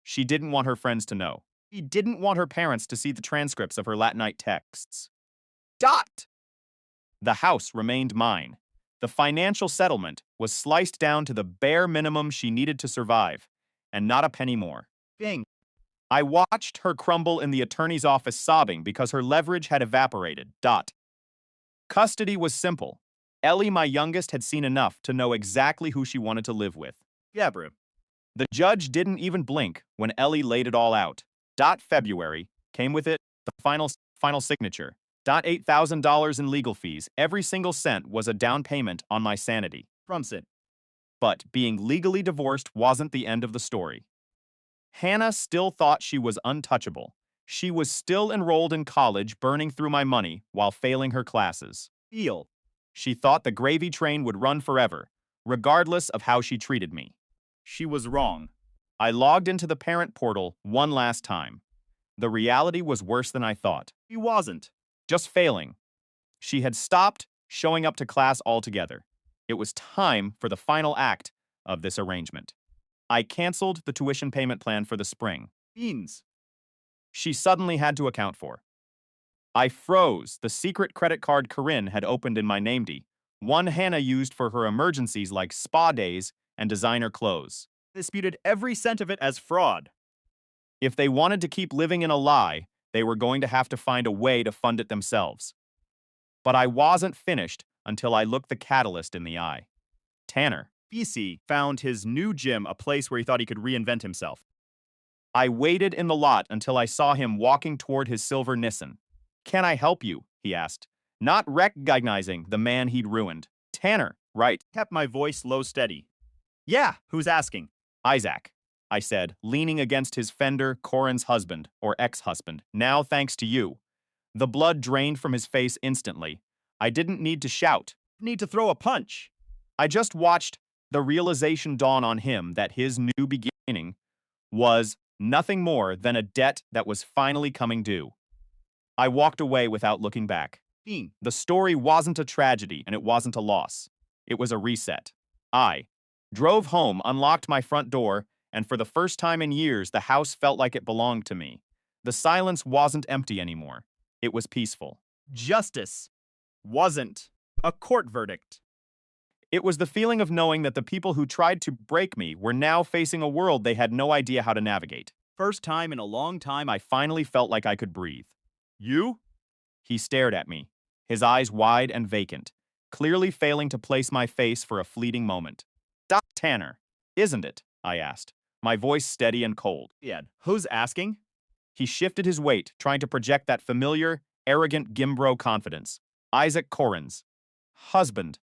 She didn't want her friends to know. She didn't want her parents to see the transcripts of her late night texts. The house remained mine. The financial settlement was sliced down to the bare minimum she needed to survive, and not a penny more. Thing. I watched her crumble in the attorney's office sobbing because her leverage had evaporated. Custody was simple. Ellie, my youngest, had seen enough to know exactly who she wanted to live with. Gabru. The judge didn't even blink when Ellie laid it all out. February came with it the final signature. $8,000 in legal fees. Every single cent was a down payment on my sanity. Frumsit. But being legally divorced wasn't the end of the story. Hannah still thought she was untouchable. She was still enrolled in college, burning through my money while failing her classes. Feel. She thought the gravy train would run forever, regardless of how she treated me. She was wrong. I logged into the parent portal one last time. The reality was worse than I thought. He wasn't. Just failing. She had stopped showing up to class altogether. It was time for the final act of this arrangement. I canceled the tuition payment plan for the spring. Beans. She suddenly had to account for. I froze the secret credit card Corinne had opened in my NameD, one Hannah used for her emergencies like spa days and designer clothes. Disputed every cent of it as fraud. If they wanted to keep living in a lie, they were going to have to find a way to fund it themselves. But I wasn't finished until I looked the catalyst in the eye. Tanner. BC found his new gym a place where he thought he could reinvent himself. I waited in the lot until I saw him walking toward his silver Nissan. Can I help you? He asked, not recognizing the man he'd ruined. Tanner, right? Kept my voice low steady. Yeah, who's asking? Isaac, I said, leaning against his fender, Corinne's husband, or ex-husband. Now thanks to you. The blood drained from his face instantly. I didn't need to shout. Need to throw a punch. I just watched the realization dawn on him that his new beginning was nothing more than a debt that was finally coming due. I walked away without looking back. Dean. The story wasn't a tragedy and it wasn't a loss. It was a reset. I drove home, unlocked my front door, and for the first time in years, the house felt like it belonged to me. The silence wasn't empty anymore. It was peaceful. Justice wasn't a court verdict. It was the feeling of knowing that the people who tried to break me were now facing a world they had no idea how to navigate. First time in a long time, I finally felt like I could breathe. You? He stared at me, his eyes wide and vacant, clearly failing to place my face for a fleeting moment. Tanner, isn't it? I asked, my voice steady and cold. Yeah, who's asking? He shifted his weight, trying to project that familiar, arrogant Gimbro confidence. Isaac Corin's husband.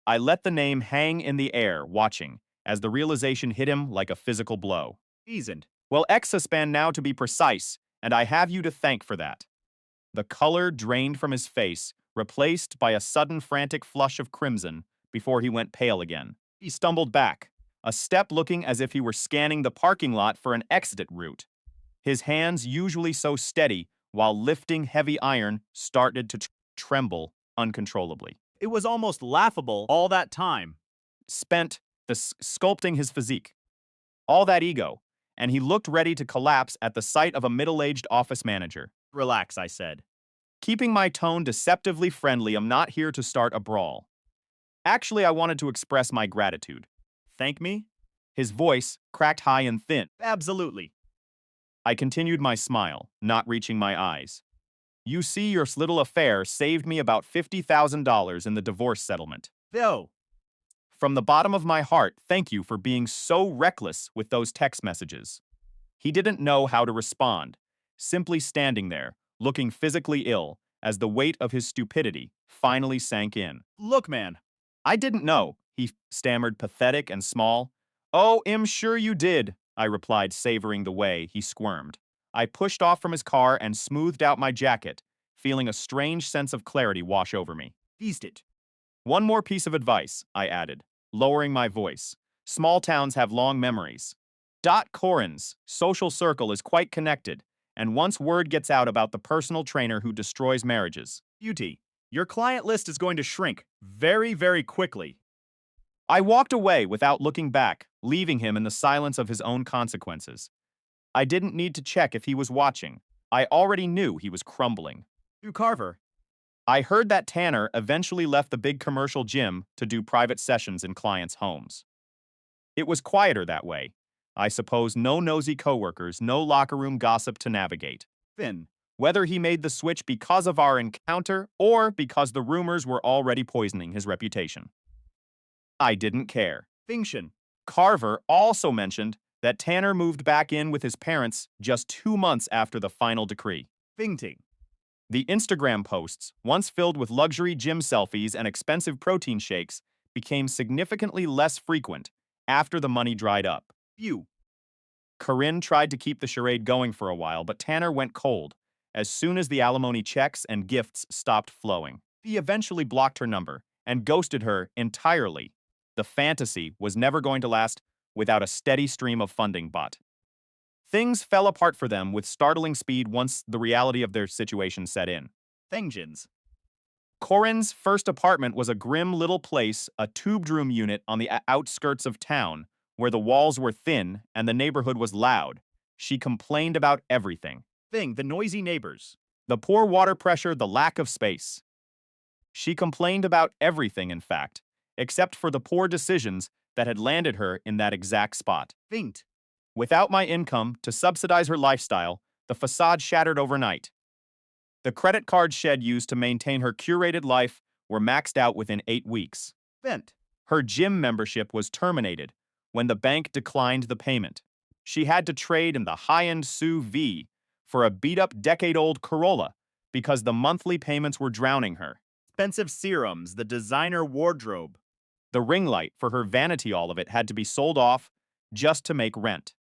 I let the name hang in the air, watching, as the realization hit him like a physical blow. Seasoned. Well, ex-husband now to be precise, and I have you to thank for that. The color drained from his face, replaced by a sudden frantic flush of crimson before he went pale again. He stumbled back, a step looking as if he were scanning the parking lot for an exit route. His hands, usually so steady while lifting heavy iron, started to tremble uncontrollably. It was almost laughable all that time. spent sculpting his physique. All that ego, and he looked ready to collapse at the sight of a middle-aged office manager. Relax, I said. Keeping my tone deceptively friendly, I'm not here to start a brawl. Actually, I wanted to express my gratitude. Thank me? His voice cracked high and thin. Absolutely. I continued my smile, not reaching my eyes. You see, your little affair saved me about $50,000 in the divorce settlement. Though, From the bottom of my heart, thank you for being so reckless with those text messages. He didn't know how to respond, simply standing there, looking physically ill, as the weight of his stupidity finally sank in. look, man. I didn't know, he stammered, pathetic and small. Oh, I'm sure you did, I replied, savoring the way he squirmed. I pushed off from his car and smoothed out my jacket, feeling a strange sense of clarity wash over me. Feast it. One more piece of advice, I added, lowering my voice. Small towns have long memories. Corin's social circle is quite connected, and once word gets out about the personal trainer who destroys marriages, Beauty. Your client list is going to shrink very, very quickly. I walked away without looking back, leaving him in the silence of his own consequences. I didn't need to check if he was watching. I already knew he was crumbling. To Carver. I heard that Tanner eventually left the big commercial gym to do private sessions in clients' homes. It was quieter that way. I suppose no nosy coworkers, no locker room gossip to navigate. Finn. Whether he made the switch because of our encounter or because the rumors were already poisoning his reputation. I didn't care. Finction. Carver also mentioned that Tanner moved back in with his parents just 2 months after the final decree. Fingting. The Instagram posts, once filled with luxury gym selfies and expensive protein shakes, became significantly less frequent after the money dried up. Few. Corinne tried to keep the charade going for a while, but Tanner went cold as soon as the alimony checks and gifts stopped flowing. He eventually blocked her number and ghosted her entirely. The fantasy was never going to last without a steady stream of funding bought. Things fell apart for them with startling speed once the reality of their situation set in. Thengjins. Corinne's first apartment was a grim little place, a tubed room unit on the outskirts of town, where the walls were thin and the neighborhood was loud. She complained about everything. Thing. The noisy neighbors. The poor water pressure, the lack of space. She complained about everything, in fact, except for the poor decisions that had landed her in that exact spot. Finged. Without my income to subsidize her lifestyle, the facade shattered overnight. The credit cards Shed used to maintain her curated life were maxed out within 8 weeks. Vent. Her gym membership was terminated when the bank declined the payment. She had to trade in the high-end SUV for a beat-up decade-old Corolla because the monthly payments were drowning her. Expensive serums. The designer wardrobe. The ring light for her vanity, all of it, had to be sold off just to make rent.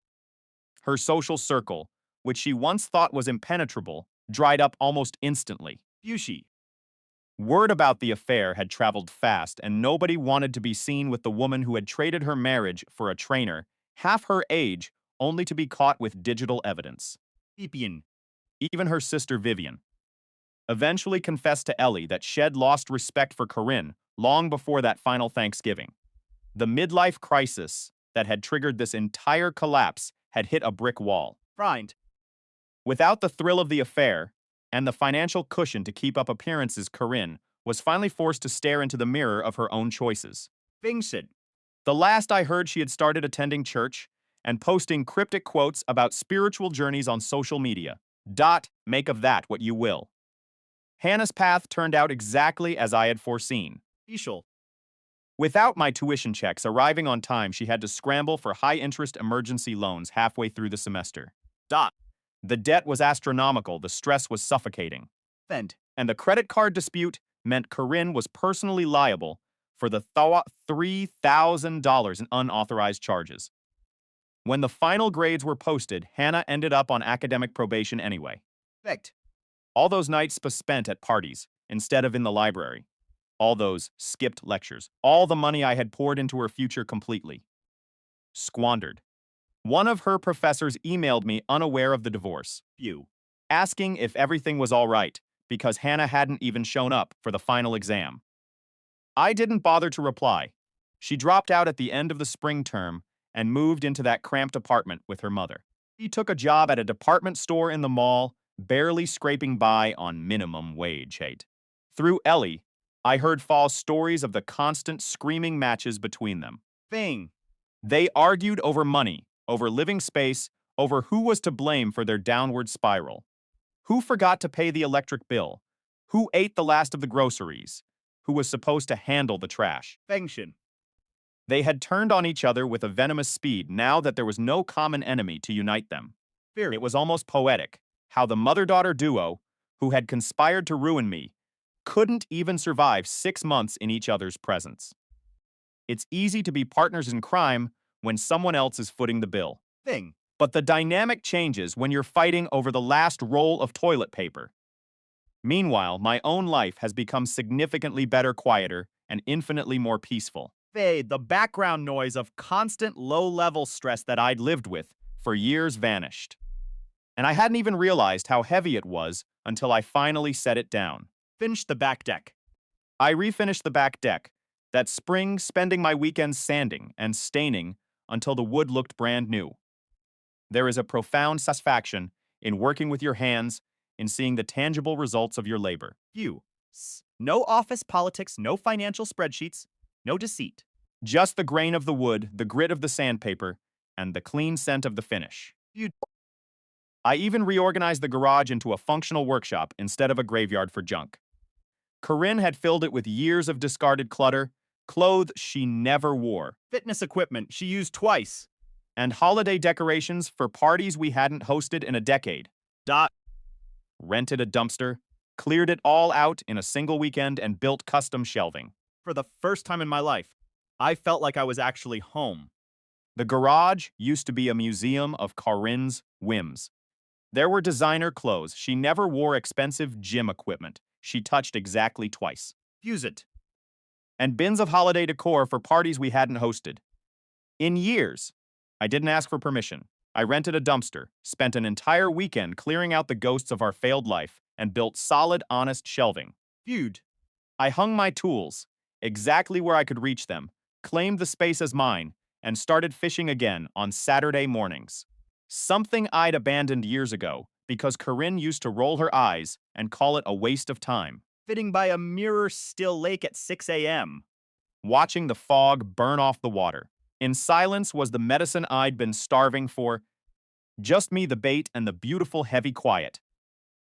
Her social circle, which she once thought was impenetrable, dried up almost instantly. Fushi. Word about the affair had traveled fast, and nobody wanted to be seen with the woman who had traded her marriage for a trainer, half her age, only to be caught with digital evidence. Epian. Even her sister Vivian eventually confessed to Ellie that Shed lost respect for Corinne long before that final Thanksgiving. The midlife crisis that had triggered this entire collapse had hit a brick wall. Frind. Without the thrill of the affair and the financial cushion to keep up appearances, Corinne was finally forced to stare into the mirror of her own choices. Fingsid. The last I heard, she had started attending church and posting cryptic quotes about spiritual journeys on social media. Make of that what you will. Hannah's path turned out exactly as I had foreseen. Fischl. Without my tuition checks arriving on time, she had to scramble for high-interest emergency loans halfway through the semester. The debt was astronomical, the stress was suffocating. Fend. And the credit card dispute meant Corinne was personally liable for the $3,000 in unauthorized charges. When the final grades were posted, Hannah ended up on academic probation anyway. Vect. All those nights spent at parties instead of in the library. All those skipped lectures. All the money I had poured into her future completely squandered. One of her professors emailed me unaware of the divorce, Few. asking if everything was all right because Hannah hadn't even shown up for the final exam. I didn't bother to reply. She dropped out at the end of the spring term and moved into that cramped apartment with her mother. She took a job at a department store in the mall, barely scraping by on minimum wage, hate. Through Ellie, I heard Fall's stories of the constant screaming matches between them. Thing. They argued over money, over living space, over who was to blame for their downward spiral. Who forgot to pay the electric bill? Who ate the last of the groceries? Who was supposed to handle the trash? Fengtion. They had turned on each other with a venomous speed now that there was no common enemy to unite them. Fear. It was almost poetic how the mother-daughter duo, who had conspired to ruin me, couldn't even survive 6 months in each other's presence. It's easy to be partners in crime when someone else is footing the bill. Thing. But the dynamic changes when you're fighting over the last roll of toilet paper. Meanwhile, my own life has become significantly better, quieter, and infinitely more peaceful. Fade. The background noise of constant low-level stress that I'd lived with for years vanished. And I hadn't even realized how heavy it was until I finally set it down. finished the back deck. I refinished the back deck that spring, spending my weekends sanding and staining until the wood looked brand new. There is a profound satisfaction in working with your hands, in seeing the tangible results of your labor. You. No office politics, no financial spreadsheets, no deceit. Just the grain of the wood, the grit of the sandpaper, and the clean scent of the finish. I even reorganized the garage into a functional workshop instead of a graveyard for junk. Corinne had filled it with years of discarded clutter, clothes she never wore, Fitness equipment she used twice. and holiday decorations for parties we hadn't hosted in a decade. Rented a dumpster, cleared it all out in a single weekend, and built custom shelving. For the first time in my life, I felt like I was actually home. The garage used to be a museum of Corinne's whims. There were designer clothes. She never wore expensive gym equipment. She touched exactly twice. Fuse it. And bins of holiday decor for parties we hadn't hosted. In years, I didn't ask for permission. I rented a dumpster, spent an entire weekend clearing out the ghosts of our failed life, and built solid, honest shelving. Feud. I hung my tools, exactly where I could reach them, claimed the space as mine, and started fishing again on Saturday mornings. Something I'd abandoned years ago because Corinne used to roll her eyes and call it a waste of time. Fitting by a mirror still lake at 6 a.m. Watching the fog burn off the water. In silence was the medicine I'd been starving for. Just me, the bait, and the beautiful heavy quiet.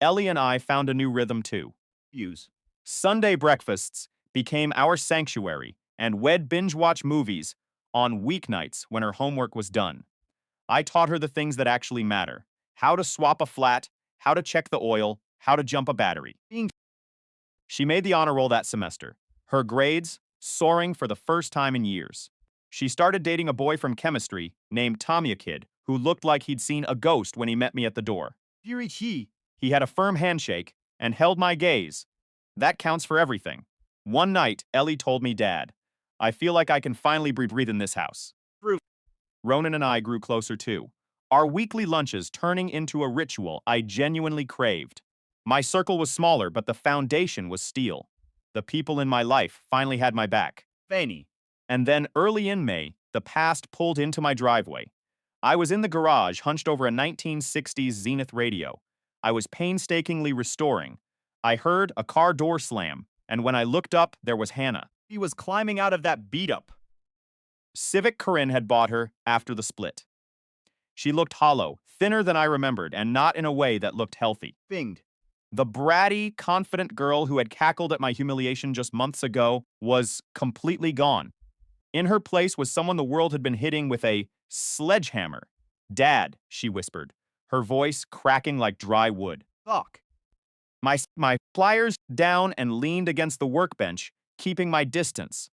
Ellie and I found a new rhythm too. Fuse. Sunday breakfasts became our sanctuary, and we'd binge-watch movies on weeknights when her homework was done. I taught her the things that actually matter. How to swap a flat, how to check the oil, how to jump a battery. She made the honor roll that semester, her grades soaring for the first time in years. She started dating a boy from chemistry named Tommy Kid, who looked like he'd seen a ghost when he met me at the door. Fury he. He had a firm handshake and held my gaze. That counts for everything. One night, Ellie told me, "Dad, I feel like I can finally breathe in this house." Fruit. Ronan and I grew closer too, our weekly lunches turning into a ritual I genuinely craved. My circle was smaller, but the foundation was steel. The people in my life finally had my back. Fanny. And then early in May, the past pulled into my driveway. I was in the garage, hunched over a 1960s Zenith radio. I was painstakingly restoring. I heard a car door slam, and when I looked up, there was Hannah. He was climbing out of that beat-up. Civic Corinne had bought her after the split. She looked hollow, thinner than I remembered, and not in a way that looked healthy. Finged. The bratty, confident girl who had cackled at my humiliation just months ago was completely gone. In her place was someone the world had been hitting with a sledgehammer. "Dad," she whispered, her voice cracking like dry wood. Fuck. My pliers down and leaned against the workbench, keeping my distance.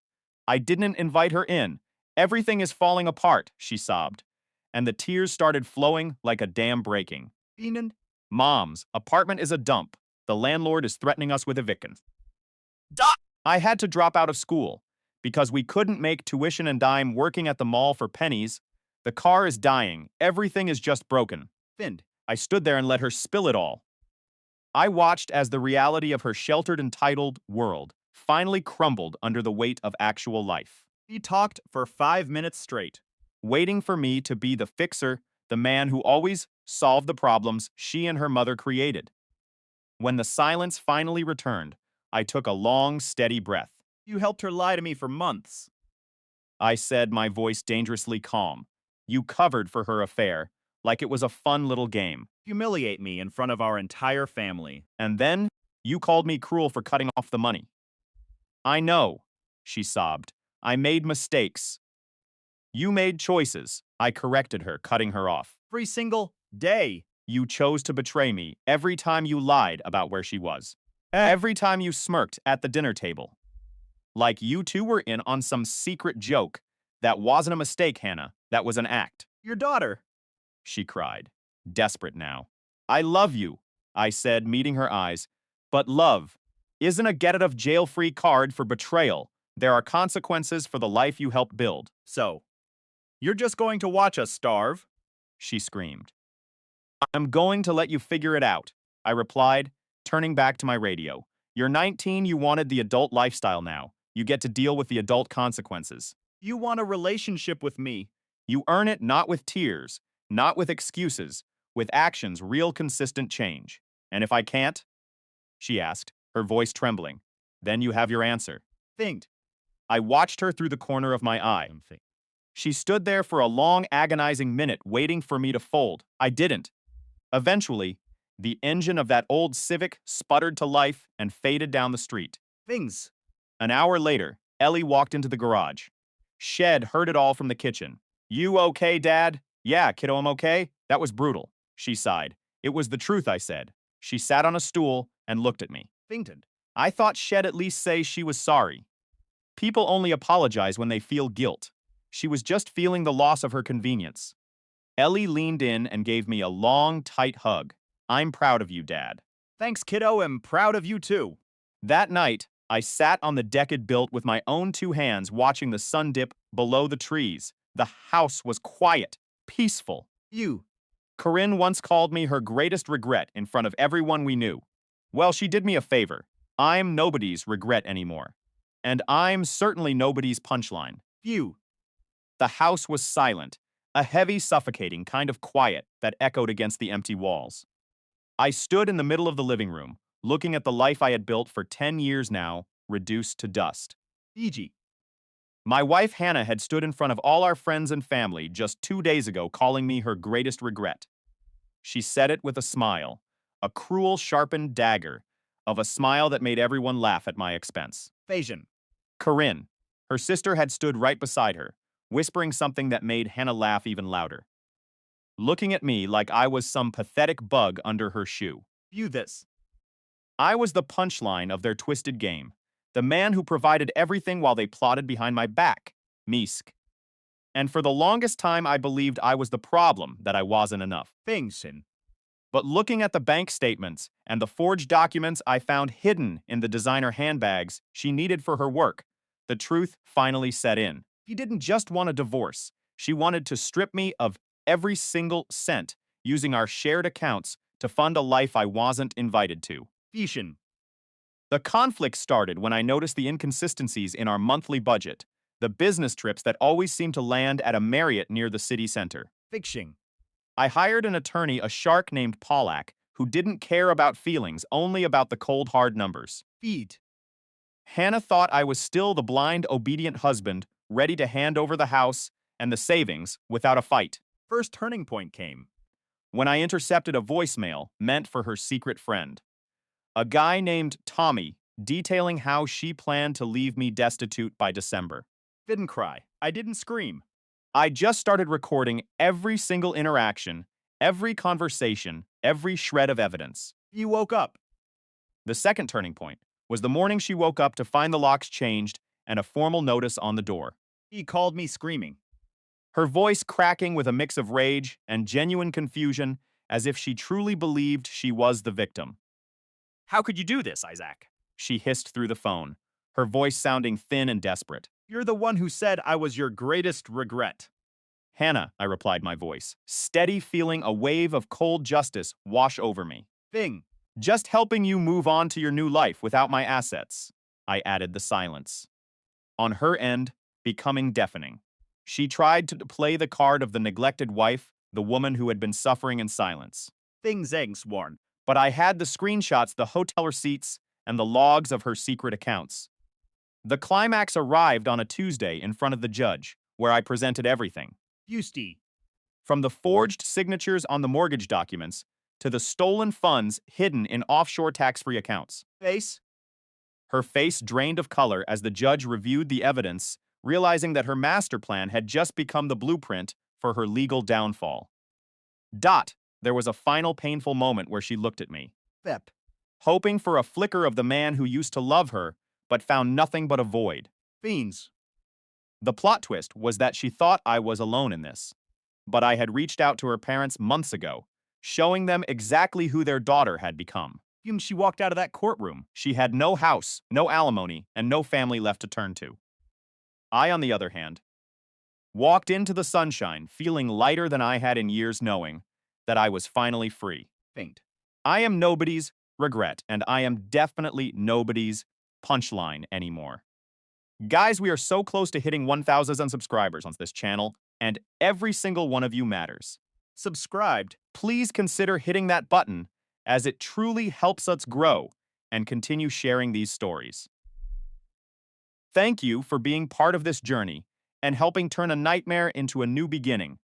I didn't invite her in. "Everything is falling apart," she sobbed, and the tears started flowing like a dam breaking. Fiend. "Mom's apartment is a dump. The landlord is threatening us with eviction." I had to drop out of school because we couldn't make tuition and dime working at the mall for pennies. The car is dying. Everything is just broken. Find. I stood there and let her spill it all. I watched as the reality of her sheltered, entitled world finally crumbled under the weight of actual life. He talked for 5 minutes straight. waiting for me to be the fixer, the man who always solved the problems she and her mother created. When the silence finally returned, I took a long, steady breath. You helped her lie to me for months. I said, my voice dangerously calm. You covered for her affair, like it was a fun little game. Humiliate me in front of our entire family. And then you called me cruel for cutting off the money. I know, she sobbed. I made mistakes. You made choices. I corrected her, cutting her off. Every single day. You chose to betray me every time you lied about where she was. Every time you smirked at the dinner table. Like you two were in on some secret joke. That wasn't a mistake, Hannah. That was an act. Your daughter. She cried, desperate now. I love you, I said, meeting her eyes. But love isn't a get-out-of-jail-free card for betrayal. There are consequences for the life you helped build. So, you're just going to watch us starve? She screamed. I'm going to let you figure it out, I replied, turning back to my radio. You're 19, you wanted the adult lifestyle now. You get to deal with the adult consequences. You want a relationship with me. You earn it not with tears, not with excuses, with actions, real consistent change. And if I can't? She asked, her voice trembling. Then you have your answer. Think. I watched her through the corner of my eye. She stood there for a long, agonizing minute, waiting for me to fold. I didn't. Eventually, the engine of that old Civic sputtered to life and faded down the street. Things. An hour later, Ellie walked into the garage. Shed heard it all from the kitchen. You okay, Dad? Yeah, kiddo, I'm okay. That was brutal. She sighed. It was the truth, I said. She sat on a stool and looked at me. Fainted. I thought Shed at least say she was sorry. People only apologize when they feel guilt. She was just feeling the loss of her convenience. Ellie leaned in and gave me a long, tight hug. I'm proud of you, Dad. Thanks, kiddo. I'm proud of you too. That night, I sat on the deck it built with my own two hands watching the sun dip below the trees. The house was quiet, peaceful. You. Corinne once called me her greatest regret in front of everyone we knew. Well, she did me a favor. I'm nobody's regret anymore. And I'm certainly nobody's punchline. You. The house was silent, a heavy, suffocating kind of quiet that echoed against the empty walls. I stood in the middle of the living room, looking at the life I had built for 10 years now, reduced to dust. Fiji. My wife Hannah had stood in front of all our friends and family just 2 days ago, calling me her greatest regret. She said it with a smile, a cruel, sharpened dagger of a smile that made everyone laugh at my expense. Phasian. Corinne, her sister, had stood right beside her, whispering something that made Hannah laugh even louder, looking at me like I was some pathetic bug under her shoe. View this. I was the punchline of their twisted game, the man who provided everything while they plotted behind my back, Misk. And for the longest time, I believed I was the problem, that I wasn't enough. Phasian. But looking at the bank statements and the forged documents I found hidden in the designer handbags she needed for her work, the truth finally set in. She didn't just want a divorce. She wanted to strip me of every single cent, using our shared accounts to fund a life I wasn't invited to. Phasian. The conflict started when I noticed the inconsistencies in our monthly budget, the business trips that always seemed to land at a Marriott near the city center. Fixing. I hired an attorney, a shark named Pollack, who didn't care about feelings, only about the cold, hard numbers. Feed. Hannah thought I was still the blind, obedient husband, ready to hand over the house and the savings without a fight. First turning point came when I intercepted a voicemail meant for her secret friend. A guy named Tommy, detailing how she planned to leave me destitute by December. Didn't cry. I didn't scream. I just started recording every single interaction, every conversation, every shred of evidence. You woke up. The second turning point was the morning she woke up to find the locks changed and a formal notice on the door. He called me screaming. Her voice cracking with a mix of rage and genuine confusion, as if she truly believed she was the victim. How could you do this, Isaac? She hissed through the phone, her voice sounding thin and desperate. You're the one who said I was your greatest regret. Hannah, I replied, my voice, steady, feeling a wave of cold justice wash over me. Thing. Just helping you move on to your new life without my assets. I added the silence. On her end, becoming deafening. She tried to play the card of the neglected wife, the woman who had been suffering in silence. Things eggs worn. But I had the screenshots, the hotel receipts, and the logs of her secret accounts. The climax arrived on a Tuesday in front of the judge, where I presented everything. Busty. From the forged signatures on the mortgage documents to the stolen funds hidden in offshore tax-free accounts. Face. Her face drained of color as the judge reviewed the evidence, realizing that her master plan had just become the blueprint for her legal downfall. There was a final painful moment where she looked at me, Vep. hoping for a flicker of the man who used to love her, but found nothing but a void. Fiends. The plot twist was that she thought I was alone in this, but I had reached out to her parents months ago, showing them exactly who their daughter had become. She walked out of that courtroom. She had no house, no alimony, and no family left to turn to. I, on the other hand, walked into the sunshine feeling lighter than I had in years, knowing that I was finally free. Faint. I am nobody's regret, and I am definitely nobody's punchline anymore. Guys, we are so close to hitting 1,000 subscribers on this channel, and every single one of you matters. Subscribed. Please consider hitting that button, as it truly helps us grow and continue sharing these stories. Thank you for being part of this journey and helping turn a nightmare into a new beginning.